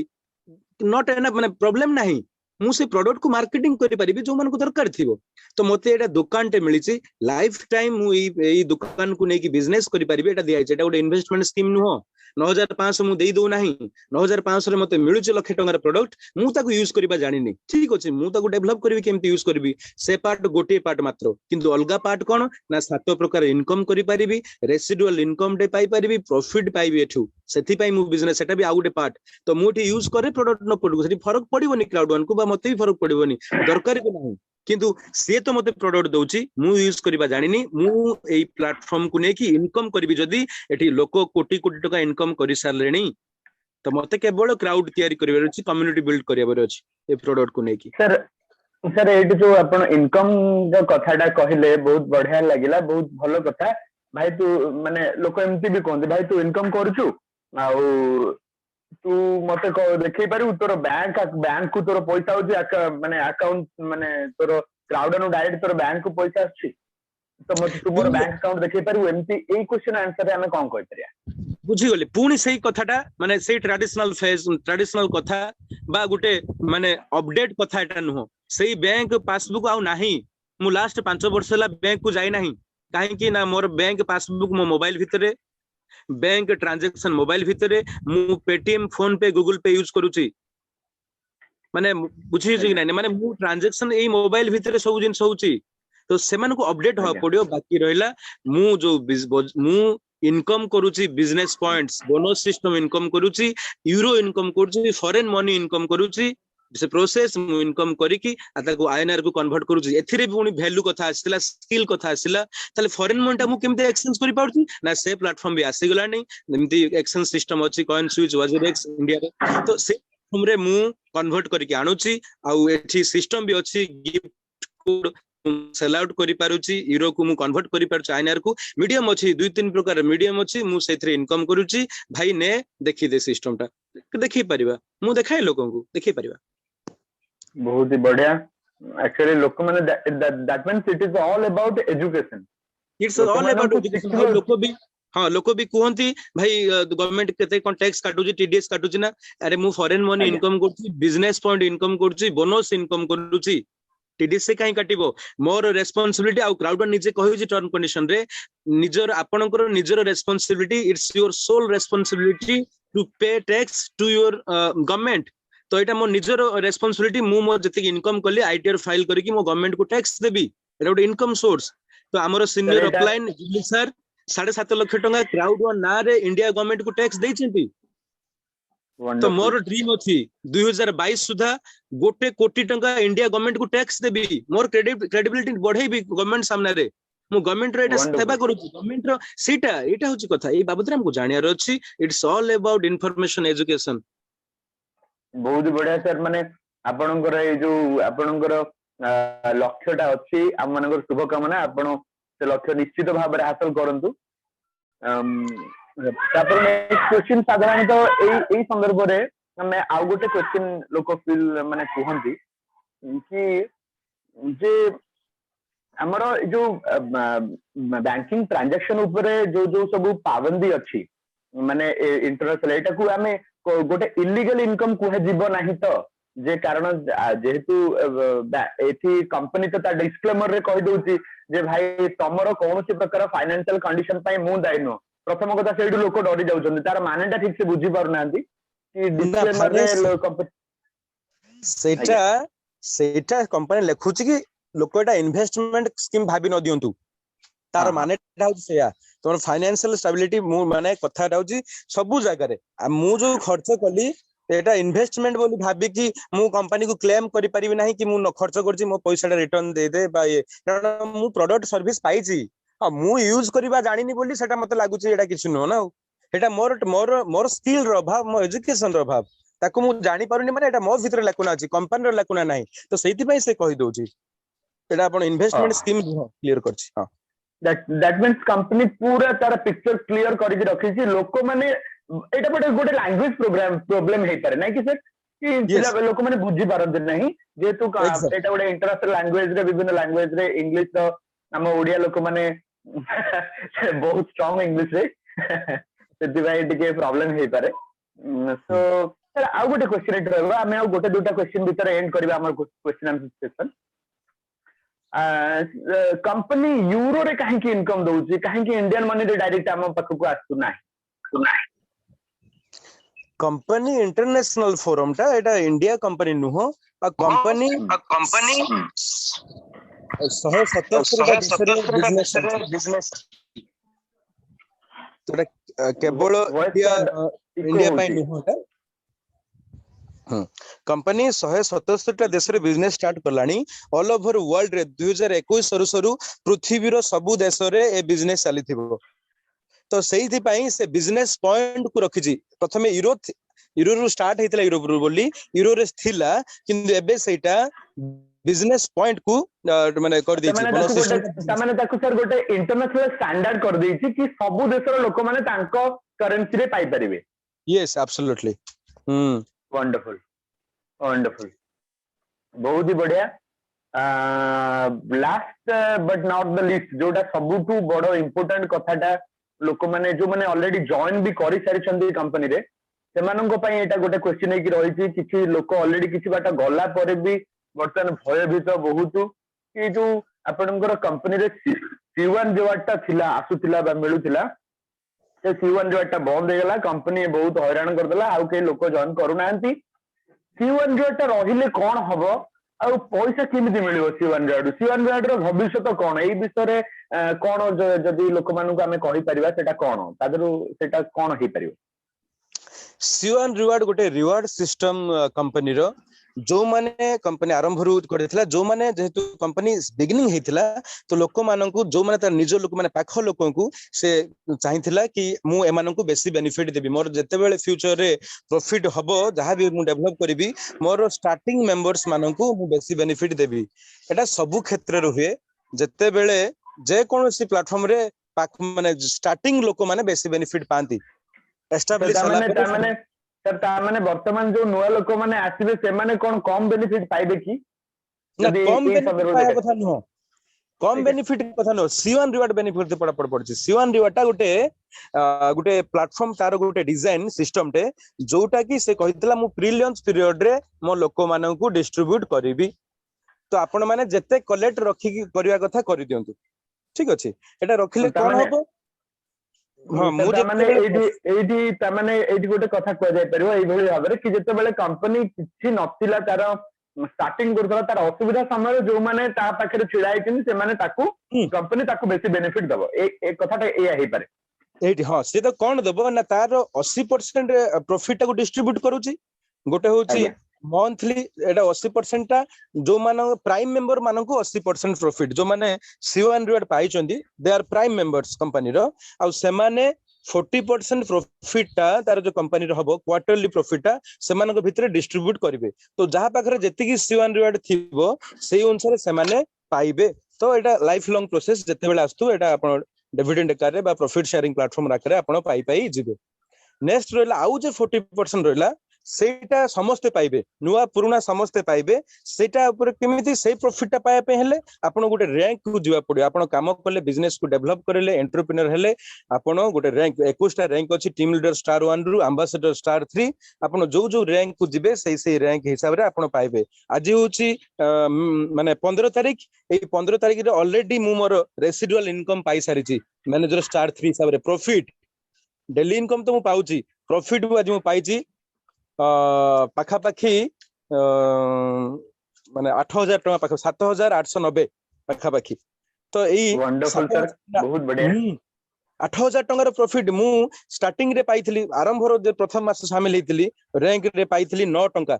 नॉट एना माने प्रॉब्लम नहीं मु से प्रोडक्ट को मार्केटिंग करि परिबि जो मन को दरकार थिबो तो मते एटा दुकान टे मिली छी लाइफ टाइम मु ई दुकान को नै कि बिजनेस करि परिबि एटा दिया छै एटा गोटे इन्वेस्टमेंट स्कीम नुह 9500 मु देई दो नाही 9500 रे मते मिलु छ लाख टंगार प्रोडक्ट मु ताको यूज करिबा जानि नै ठीक अछि मु ताको डेवलप करिबि केमति यूज करिबि से पार्ट गोटे पार्ट मात्र किंतु अलगा पार्ट कोन ना सात प्रकार इनकम करि परिबि रेसिडुअल इनकम डे पाई परिबि प्रॉफिट पाइबि एठु सेथि पई मु बिजनेस सेटा भी आ गोटे पार्ट तो मु एठी यूज करे प्रोडक्ट न पडु सेठी फरक पडिबोनी क्लाउड वन को बा मते भी फरक पडिबोनी दरकार को नाही किंतु से तो मते प्रोडक्ट दउची मु यूज करिबा जानिनी मु एई प्लेटफॉर्म को नै कि इनकम करबी जदी एठी लोक कोटी कोटी टका इनकम करि सारलेनी तो मते केवल क्राउड तयारी करिबार अछि कम्युनिटी बिल्ड करिबार अछि ए प्रोडक्ट को नै कि सर सर एठी जो आपण इनकम जो कथाटा कहिले बहुत बढ़िया लागिला बहुत भलो कथा भाई तू माने लोक एमती भी कहते भाई तू इनकम करछु आ तू मते देखै पारू तोर बैंक को तोर पैसा होची माने अकाउंट माने तोर क्राउड नु डायरेक्ट तोर बैंक को पैसा आछि तो मते तू मोर बैंक अकाउंट देखै पारू एमती एई क्वेश्चन आंसर हमें कोन कहि परिया बुझी गले पुणी सही कथाटा माने सही ट्रेडिशनल कथा बा गुटे माने अपडेट कथा एटा नुह सही बैंक पासबुक आउ नाही मु लास्ट 5 वर्ष ला बैंक को जाई नाही काहे कि ना मोर बैंक पासबुक मो मोबाइल भितरे बैंक ट्रांजैक्शन मोबाइल भितरे मु पेटीएम फोन पे गूगल पे यूज करूची माने बुझी कि नाही माने मु ट्रांजैक्शन ए मोबाइल भितरे सब जिन होउची तो सेमान को अपडेट हो पड़ियो बाकी रहिला मु जो मु इनकम करूची business points bonus system income करूची यूरो इनकम करूची फॉरेन मनी इनकम करूची से प्रोसेस मु इनकम करी कि आताको आईएनआर को कन्वर्ट करूची एथिरे भी वैल्यू कथा आसिला स्किल कथा आसिला ताले फॉरेन मनी ता मु केमते एक्सचेंज करि पाउची ना से प्लेटफॉर्म भी आसी गला नै जेमती एक्सचेंज सिस्टम अछि कॉइन स्विच वाजरेक्स इंडिया रे तो से हमरे मु कन्वर्ट करी के आनुची आ एठी सिस्टम भी अछि गिफ्ट कोड सेल आउट करि पारुची यूरो को मु कन्वर्ट करि पारुची आईएनआर को मीडियम अछि 2-3 प्रकार मीडियम अछि मु सेथरे इनकम करूची भाई ने देखि दे सिस्टम ता देखि परिबा मु देखाय लोकन को देखि परिबा बहुत ही बढ़िया एक्चुअली लोक माने that means it is all about education it's all about education लोक भी हां लोक भी कहंती भाई गवर्नमेंट केते कोन टैक्स काटुजी टीडीएस काटुजी ना अरे मु फॉरेन मनी इनकम करची बिजनेस पॉइंट इनकम करची बोनस इनकम करूची टीडीएस से काई काटिबो मोर रेस्पोंसिबिलिटी आ क्राउड निजे कहूजी टर्म कंडीशन रे निजर आपनकर निजर responsibility it's your sole responsibility to pay tax to your government तो एटा मो निजर रेस्पोंसिबिलिटी मु मो जति इनकम करली आईटीआर फाइल करी कि मो गवर्नमेंट को टैक्स देबी एटा गोटे इनकम सोर्स तो हमर सीनियर अपलाइन सर 7.5 लाख टका क्राउड वन ना रे इंडिया गवर्नमेंट को टैक्स देइछंती तो मोर ड्रीम अछि 2022 सुधा 1 कोटी टका इंडिया गवर्नमेंट को टैक्स देबी मोर क्रेडिबिलिटी बढ़ेबी गवर्नमेंट सामने रे मु गवर्नमेंट रे एटा सेवा करूची गवर्नमेंट रो सीटा एटा होची कथा ए बाबत हमको जानियार अछि it's all about information education बहुत बढ़िया सर माने आपनकर ए जो आपनकर लक्ष्यटा अछि हम मानकर शुभकामना आपण से लक्ष्य निश्चित भाव हासिल करंतु तापर नेक्स्ट क्वेश्चन साधारणतः एई संदर्भ रे हमें आउ गोटे क्वेश्चन लोक फील माने कहंती कि जे हमरो जो बैंकिंग ट्रांजैक्शन ऊपर जो जो सब पाबंदी अछि माने इंटरनेशनल एटा को हमें गोटे इलीगल इनकम कुहे जीव नाही तो जे कारण जेहेतु एथि कंपनी तो ता डिस्क्लेमर रे कहि दोची जे भाई तमरो कोनोसी प्रकार फाइनेंशियल कंडीशन पई मु दायी नो प्रथम कथा सेडु लोक डरी जाउछन तार मानेटा ठीक से बुझी पार नांती कि डिस्क्लेमर रे सेटा कंपनी लेखुची कि लोक एटा इन्वेस्टमेंट स्कीम भाबी न दियंतु तार मानेटा होची सेया तोर फाइनेंशियल स्टेबिलिटी मु माने कथा राउची सबु जगह रे मु जो खर्च कली एटा इन्वेस्टमेंट बोली भाबी कि मु कंपनी को क्लेम करि परिबि नाही कि मु न खर्च करची मो पैसाटा रिटर्न दे दे बा ये कारण मु प्रोडक्ट सर्विस पाइची आ मु यूज करबा जानिनी बोली सेटा मते लागुची एटा किछु न ना एटा मोर मोर मोर स्किल रो अभाव मो एजुकेशन रो अभाव ताको मु जानि पारुनी माने एटा मो भीतर लाकुना अछि कंपनी रो लाकुना नाही तो सेति पई से कहि दोची एटा आपण इन्वेस्टमेंट स्कीम क्लियर करछि हां that means कंपनी पूरा तार पिक्चर क्लियर करके रखिछि लोक माने एटा गोटे लैंग्वेज प्रॉब्लम हे पारे नै कि सर कि पिला लोक माने बुझी पारंत नहीं जेतु एटा गोटे इंटरनेशनल लैंग्वेज रे विभिन्न लैंग्वेज रे इंग्लिश तो हम ओडिया लोक माने बहुत स्ट्रांग इंग्लिश रे सेति भाई टिके प्रॉब्लम हे पारे सो सर आउ गोटे क्वेश्चन एट रहबा हमें आउ गोटे दुटा क्वेश्चन भीतर एंड करबा हमर question answer session company euro रे काहे की इनकम दउची काहे की इंडियन मनी रे डायरेक्ट हम पाखु को आसु नाही कंपनी इंटरनेशनल फोरम टा एटा इंडिया कंपनी नुहो आ कंपनी 177 बिजनेस तोरा केवल इंडिया पाई नुहो कंपनी 177 देश रे बिजनेस स्टार्ट करलानी ऑल ओवर वर्ल्ड रे 2021 सरू सरू पृथ्वी रो सबु देश रे ए बिजनेस चली थिबो तो सेही थी पाई से बिजनेस पॉइंट को रखी जी प्रथमे यूरो रो स्टार्ट हेतला यूरोप रो बोली यूरो रे थिला किंतु एबे सेटा बिजनेस पॉइंट को माने कर दी छी माने ताकू सर गोटे इंटरनेशनल स्टैंडर्ड कर दी छी कि सबु देश रो लोक माने तांको करेंसी रे पाई परिबे यस एब्सोल्युटली वंडरफुल वंडरफुल बहुत ही बढ़िया last but not the least जोटा सबुठू बड़ इंपोर्टेंट कथाटा लोक माने जो माने ऑलरेडी जॉइन भी करि सारिछंदी कंपनी रे सेमानंको पई एटा गोटे क्वेश्चन है कि रहिछि किछि लोक ऑलरेडी किछि बाटा गला परे भी बर्तन भय भीत बहुत कि जो आपनकर कंपनी रे C1 जोटा थिला आसुथिला बा मिलुथिला से C1 जोटा बंद हो गला कंपनी बहुत हैरान कर देला आउ के लोक जॉइन करू नांती C1 जोटा रहिले कोन हबो आ पैसा केमिति मिलियो C1 रो भविष्य तो कोन एई विषय रे कोन जदी लोक मानू को हमें कहि परिबा सेटा कोन तादरु सेटा कोन हे परिबो C1 रिवार्ड गोटे रिवार्ड सिस्टम कंपनी रो जो माने कंपनी आरंभ रू करथिला जो माने जेतु कंपनी बिगिनिंग हेतिला तो लोक माननकु जो माने तार निज लोक माने पाख लोकनकु से चाहिथिला कि मु एमाननकु बेसी बेनिफिट देबी मोर जते बेले फ्यूचर रे प्रॉफिट हबो जहां भी मु डेवलप करबी मोर स्टार्टिंग मेंबर्स माननकु मु बेसी बेनिफिट देबी एटा सबु क्षेत्र रे हुए जते बेले जे कोनोसी प्लेटफॉर्म रे पाख माने स्टार्टिंग लोक माने बेसी बेनिफिट पांती एस्टैब्लिश माने सर ता माने वर्तमान जो नुआ लोक माने आसीबे से माने कोन कम बेनिफिट पाइबे कि कम बेनिफिट कथा नो कम बेनिफिट कथा नो C1 रिवार्ड बेनिफिट ते पड़ पड़छि C1 रिवार्ड टा गोटे प्लेटफॉर्म तार गोटे डिजाइन सिस्टम टे जोटा कि से कहितला मु प्री लॉन्च पीरियड रे मो लोक मानन को डिस्ट्रीब्यूट करबी तो आपण माने जते कलेक्ट रखी करबा कथा करि दियंतु ठीक अछि एटा रखिले कोन हबो हां मु माने एडी ता माने एडी गोटे कथा कह जाय परिबो एई भली भाबरे कि जते बेले कंपनी किछि नथिला तार स्टार्टिंग करथला तार असुविधा समय जो माने ता पाखरे छिड़ा आइथिन से माने ताकू कंपनी ताकू बेसी बेनिफिट दबो ए कथाटा एया हे पारे एडी हां से तो कोन दबो ना तार 80% प्रॉफिट को डिस्ट्रीब्यूट करूची गोटे होची मंथली एटा 80% ता जो मान प्राइम मेंबर मानन को 80% प्रॉफिट जो माने C1 रिवार्ड पाई चंदी they are prime members company रो आ से माने 40% प्रॉफिट ता तार जो कंपनी रो हबो क्वार्टरली प्रॉफिट ता से मानन को भितरे डिस्ट्रीब्यूट करिवे तो जहां पाखरे जेति की C1 रिवार्ड थिबो सेही अनुसार से माने पाइबे तो एटा लाइफ लॉन्ग प्रोसेस जते बेला आस्तु एटा आपण डिविडेंड आकार रे बा प्रॉफिट शेयरिंग प्लेटफॉर्म आकार रे आपण पाई जिवे नेक्स्ट रहला आउ जे 40% रहला सेटा समस्त पाइबे नुआ पुराना समस्त पाइबे सेटा ऊपर केमिति से प्रॉफिट ता पाए पे हेले आपण गोटे रैंक को जीवा पड़े आपण काम करले बिजनेस को डेवलप करले एंटरप्रेन्योर हेले आपण गोटे रैंक 21 टा रैंक अछि टीम लीडर स्टार 1 रु एम्बेसडर स्टार 3 आपण जो रैंक को जिवे सही रैंक हिसाब रे आपण पाइबे आज होची माने 15 तारिख ए 15 तारिख रे ऑलरेडी मु मोर रेसिडुअल इनकम पाई सारिची मैनेजर स्टार 3 हिसाब रे प्रॉफिट डेली इनकम तो मु पाउची प्रॉफिट आज मु पाइची पाखा पाखी माने 8000 टका पाखा 7890 पाखा पाखी तो एई वंडरफुल सर बहुत बढ़िया 8000 टंगर प्रॉफिट मु स्टार्टिंग रे पाइथिली आरंभ रो जे प्रथम मास शामिल हेतिली रैंक रे पाइथिली 9 टंका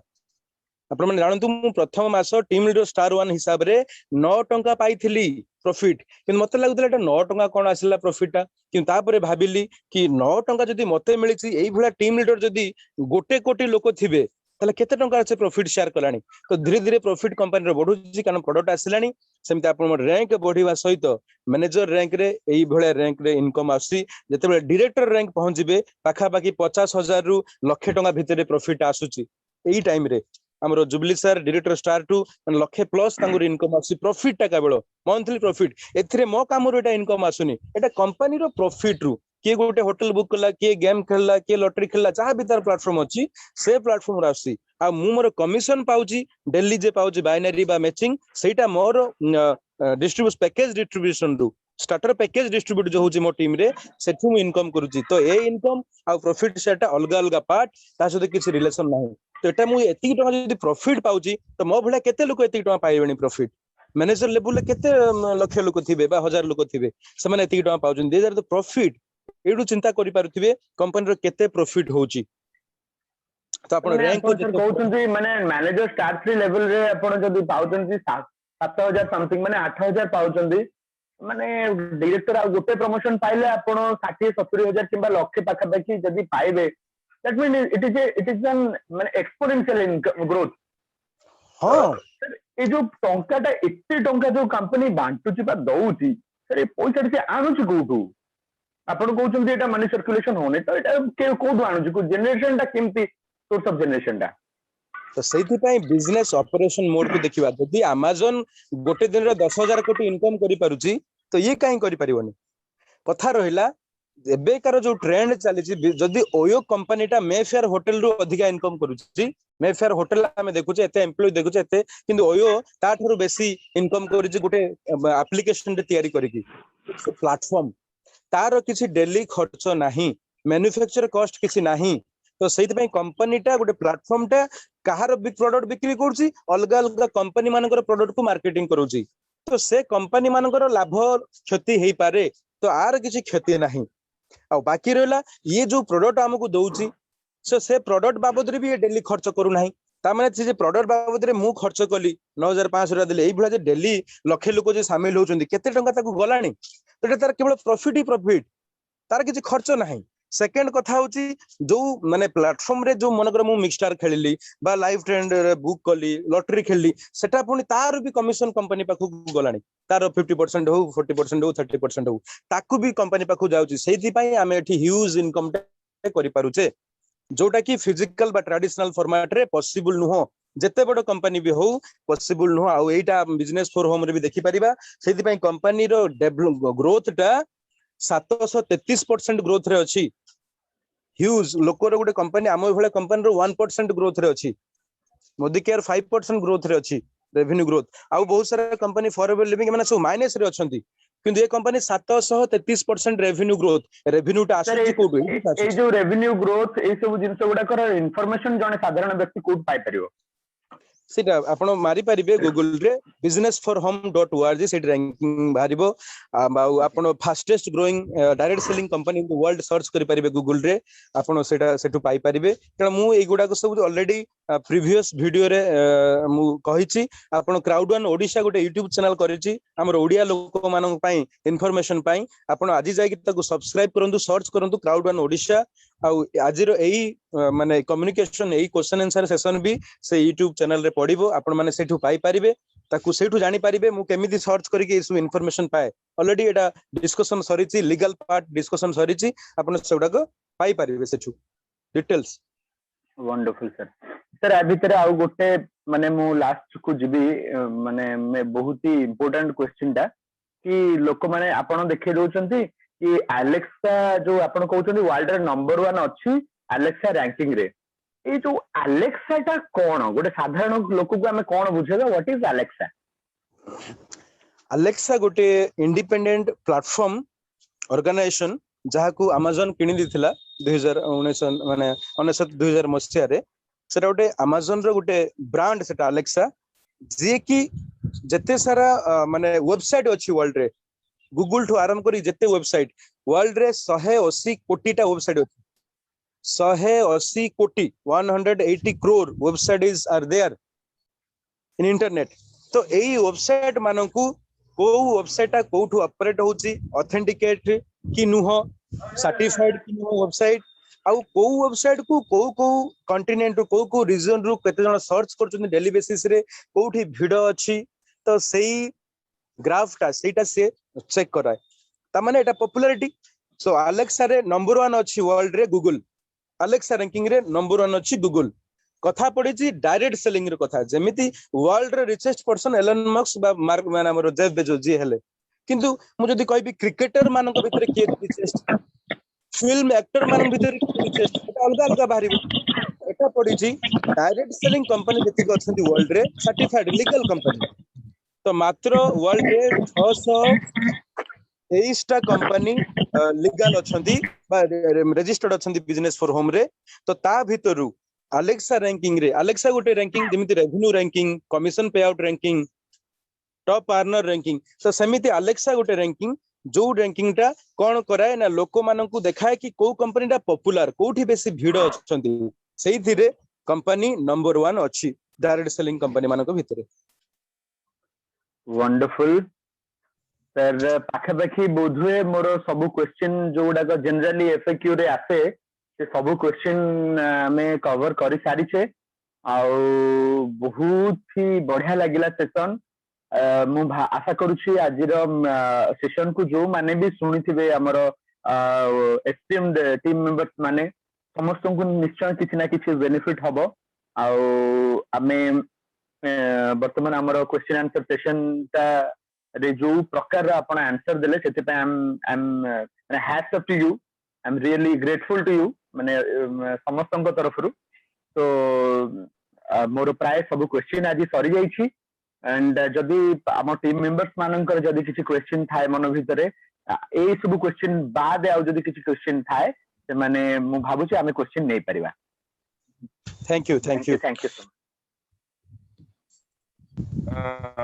आपण माने जानतु मु प्रथम मास टीम लीडर स्टार 1 हिसाब रे 9 टंका पाइथिली प्रॉफिट कि मते लागुतला एटा 9 टंका कोन आसिला प्रॉफिट ता कि तापरे भाबिली कि 9 टंका जदी मते मिलिछि एई भला टीम लीडर जदी गोटे कोटी लोक थिबे ताले केते टंका से प्रॉफिट शेयर कलानी तो धीरे धीरे प्रॉफिट कंपनी रो बढ़ुछि कारण प्रोडक्ट आसिलानी सेमती आपण रैंक बढ़िवा सहित मैनेजर रैंक रे एई भले रैंक रे इनकम आसी जेते डायरेक्टर रैंक पहुंचबे पाखा पाखी 50,000 रु लाख टका भितर प्रॉफिट आसुची एई टाइम रे हमरो jubilee sir director star two lakh plus तांगुर इनकम आसी प्रॉफिट टा केवल मंथली प्रॉफिट एथिरे मो काम रो एटा इनकम आसुनी एटा कंपनी रो प्रॉफिट रु किए गोटे होटल बुक कला किए गेम खेलला किए लॉटरी खेलला जहाँ भी तार प्लेटफॉर्म अच्छी से प्लेटफॉर्म आसी आ मु मोर कमिशन पाउची डेली जे पाउची बाइनरी बा मैचिंग सेटा मोर डिस्ट्रीब्यूट पैकेज डिस्ट्रीब्यूशन रु स्टार्टर पैकेज डिस्ट्रीब्यूट जो होची मो टीम रे सेठु मु इनकम करूची तो ए इनकम आ प्रॉफिट सेटा अलग अलग पार्ट ता सहित किसी रिलेशन नाही तो एटा मु एति टका जदी प्रॉफिट पाउची तो मो भला केते लोक एति टका पाइबेनी प्रॉफिट मैनेजर लेवल केते लक्ष लोक थिबे बा हजार लोक थिबे से माने एति टका पाउचन दे द प्रॉफिट एडू चिंता करि पारुथिबे कंपनी रो केते प्रॉफिट होची तो आपण रैंक को कहउछन माने मैनेजर स्टार 3 लेवल रे आपण जदी पाउछन 7000 समथिंग माने 8000 पाउछन माने डायरेक्टर आ गोटे प्रमोशन पाइले आपण 60-70,000 किबा लाख पाखा पाखी जदी पाइबे that mean it is an माने एक्सपोनेंशियल ग्रोथ हां ए जो टंकाटा एते टंका जो कंपनी बांटुची बा दउची सर ए पैसा से आनुची कोठू आपण कहउछन एटा मनी सर्कुलेशन होने तो एटा के कोठू आनुची को जनरेशन टा केमती सोर्स ऑफ जनरेशन टा तो सेति पई बिजनेस ऑपरेशन मोड को देखिबा जदी Amazon गोटे दिन रे 10,000 कोटी इनकम करि पारुची तो ये काहे करि परिबोनी कथा रहिला एबेकार जो ट्रेंड चली जदि ओयो कंपनीटा मेफेयर होटल रु अधिका इनकम करूची मेफेयर होटल आमे देखुचे एते एम्प्लॉय देखुचे एते किंतु ओयो ता थारु बेसी इनकम करूची गोटे एप्लीकेशन रे तयारी करिकी प्लेटफॉर्म तार किसी डेली खर्च नाही मैन्युफैक्चर कॉस्ट किसी नाही तो सेति पई कंपनीटा गोटे प्लेटफॉर्म टा कहार प्रोडक्ट बिक्री करूची अलग अलग कंपनी मानकर प्रोडक्ट को मार्केटिंग करूची तो से कंपनी मानकर लाभ क्षति हेई पारे तो आर किसी क्षति नाही आ बाकी रहला ये जो प्रोडक्ट हमको दउची से प्रोडक्ट बाबद रे भी ये डेली खर्च करू नाही ता माने जे प्रोडक्ट बाबद रे मु खर्च कली 9500 देले एई भला जे डेली लखे लोक जे शामिल होचंदी केते टंका ताकू गलानी तो तार केवल प्रॉफिट ही प्रॉफिट तार किसी खर्च नाही सेकंड कथा होची जो माने प्लेटफॉर्म रे जो मनकर मु मिक्सस्टार खेलिली बा लाइव ट्रेंड रे बुक कली लॉटरी खेलली सेटा पुनी तार भी कमिशन कंपनी पाखु गलानी तार 50% हो 40% हो 30% हो ताकू भी कंपनी पाखु जाउची सेति पई आमे एठी ह्यूज इनकम करि पारुचे जोटा कि फिजिकल बा ट्रेडिशनल फॉर्मेट रे पॉसिबल नुहो जेते बड़ कंपनी भी हो possible नुहो uh Etah business for home रे भी देखि परिबा सेति पई कंपनी रो ग्रोथ टा 733% ग्रोथ रे अछि ह्यूज लोकर गोटे कंपनी आम भले कंपनी रो 1% ग्रोथ रे अछि मोदी केयर 5% ग्रोथ रे अछि रेवेन्यू ग्रोथ आ बहुत सारा कंपनी फॉरएवर लिविंग माने सब माइनस रे अछंती किंतु ये कंपनी 733% रेवेन्यू ग्रोथ रेवेन्यू टा आसी कोड ए जो रेवेन्यू ग्रोथ ए सब जिंस गुडा कर इंफॉर्मेशन जने साधारण व्यक्ति कोड पाई परियो सेटा आपण मारी परिबे गूगल रे businessforhome.org सेट रैंकिंग बारिबो आपण fastest growing direct selling company in the world search करि परिबे गूगल रे आपण सेटा सेटु पाई परिबे कारण मु एई गुडा को सब ऑलरेडी प्रीवियस वीडियो रे मु कहिछि आपण क्राउड वन ओडिशा गोटे यूट्यूब चैनल करिछि हमर ओडिया लोक मानन पई इन्फॉर्मेशन पई आपण आजि जाय कि ताको सब्सक्राइब करंतु सर्च करंतु क्राउड वन ओडिशा आ आजिरो एई माने कम्युनिकेशन एई क्वेश्चन आंसर सेशन भी से यूट्यूब चैनल रे पढिबो आपण माने सेठु पाई परिबे ताकू सेठु जानि परिबे मु केमिति सर्च करिके इस इन्फॉर्मेशन पाए ऑलरेडी एटा डिस्कशन सरिछि लीगल पार्ट डिस्कशन सरिछि आपण सेडा को पाई परिबे सेठु डिटेल्स वंडरफुल सर सर आ भीतर आ गोटे माने मु लास्ट को जिबी माने मैं बहुत ही इंपोर्टेंट क्वेश्चन टा कि लोक माने आपण देखै दोचंती कि एलेक्सा जो आपण कहउछंती वर्ल्ड रे नंबर 1 अछि एलेक्सा रैंकिंग रे ए जो एलेक्सा टा कोन गोटे साधारण लोक को हमें कोन बुझेगा व्हाट इज एलेक्सा एलेक्सा गोटे इंडिपेंडेंट प्लेटफॉर्म ऑर्गेनाइजेशन जहा को Amazon किनि दिथिला 2019 माने 2000 मसिया रे सेटा गोटे Amazon रो गोटे ब्रांड सेटा एलेक्सा जे कि जते सारा माने वेबसाइट अछि वर्ल्ड रे गूगल ठू आरंभ करी जते वेबसाइट वर्ल्ड रे 180 कोटी टा वेबसाइट अछि 180 कोटी 180 crore website is are there in internet तो एई वेबसाइट मानकू को वेबसाइट ता कोठू ऑपरेट होची ऑथेंटिकेट कि नुह सर्टिफाइड कि नुह वेबसाइट आउ को वेबसाइट को कॉन्टिनेंट को रीजन रु केते जण सर्च करछन डेली बेसिस रे कोठी भिड अछि तो सेई ग्राफ टा सेटा से चेक कराए ता माने एटा पॉपुलैरिटी सो अलेक्सा रे नंबर 1 अछि वर्ल्ड रे गूगल अलेक्सा रैंकिंग रे नंबर 1 अछि गूगल कथा पड़ी जी डायरेक्ट सेलिंग रे कथा जेमिति वर्ल्ड रे रिचेस्ट पर्सन एलन मस्क बा मार्क मैन हमर जेफ बेजोस जी हेले किंतु मु जदी कहबी क्रिकेटर मानक भितर के रिचेस्ट फिल्म एक्टर मानक भितर के रिचेस्ट एटा अलग अलग बाहरिबो एटा पड़ी जी डायरेक्ट सेलिंग कंपनी जति अछंती वर्ल्ड रे सर्टिफाइड लीगल कंपनी तो मात्र वर्ल्ड रे 623 टा कंपनी लीगल अछंती बा रजिस्टर्ड अछंती बिजनेस फॉर होम रे तो ता भितरु अलेक्सा रैंकिंग रे अलेक्सा गोटे रैंकिंग जेमिति रेवेन्यू रैंकिंग कमिशन पे out ranking top earner ranking तो सेमिति अलेक्सा गोटे रैंकिंग जो रैंकिंग टा कोन कराए ना लोक माननकु देखाए कि को कंपनी टा पॉपुलर कोठी बेसी भीड़ अछंती सेही थिरे कंपनी नंबर 1 अछि डायरेक्ट सेलिंग कंपनी मानक भितरे वंडरफुल सर पाखापाखि बोधुए मोर सब क्वेश्चन जो गुडा जनरली एफएक्यू रे आसे से सब क्वेश्चन में कवर कर सारी छे आउ बहुत ही बढ़िया लागिला सेशन मु आशा करूछी आज सेशन को जो माने भी सुनी थिबे हमर एस्टीम्ड टीम मेंबर्स माने समस्त को निश्चय किसी ना किसी बेनिफिट हबो आउ आमे वर्तमान हमर क्वेश्चन आंसर सेशन ता रे जो प्रकार आपण आंसर देले सेते पे I am hats up to you I am really grateful to you माने समस्त तरफ रु तो मोर प्राय सब क्वेश्चन आज सरी जाई छी एंड जदि आम टीम मेंबर्स मानकर जदि किसी क्वेश्चन थाए मन भितरे ए सब क्वेश्चन बाद आ जदि किसी क्वेश्चन थाए से माने मु भाबुची आमे क्वेश्चन नै परिबा थैंक यू सो मच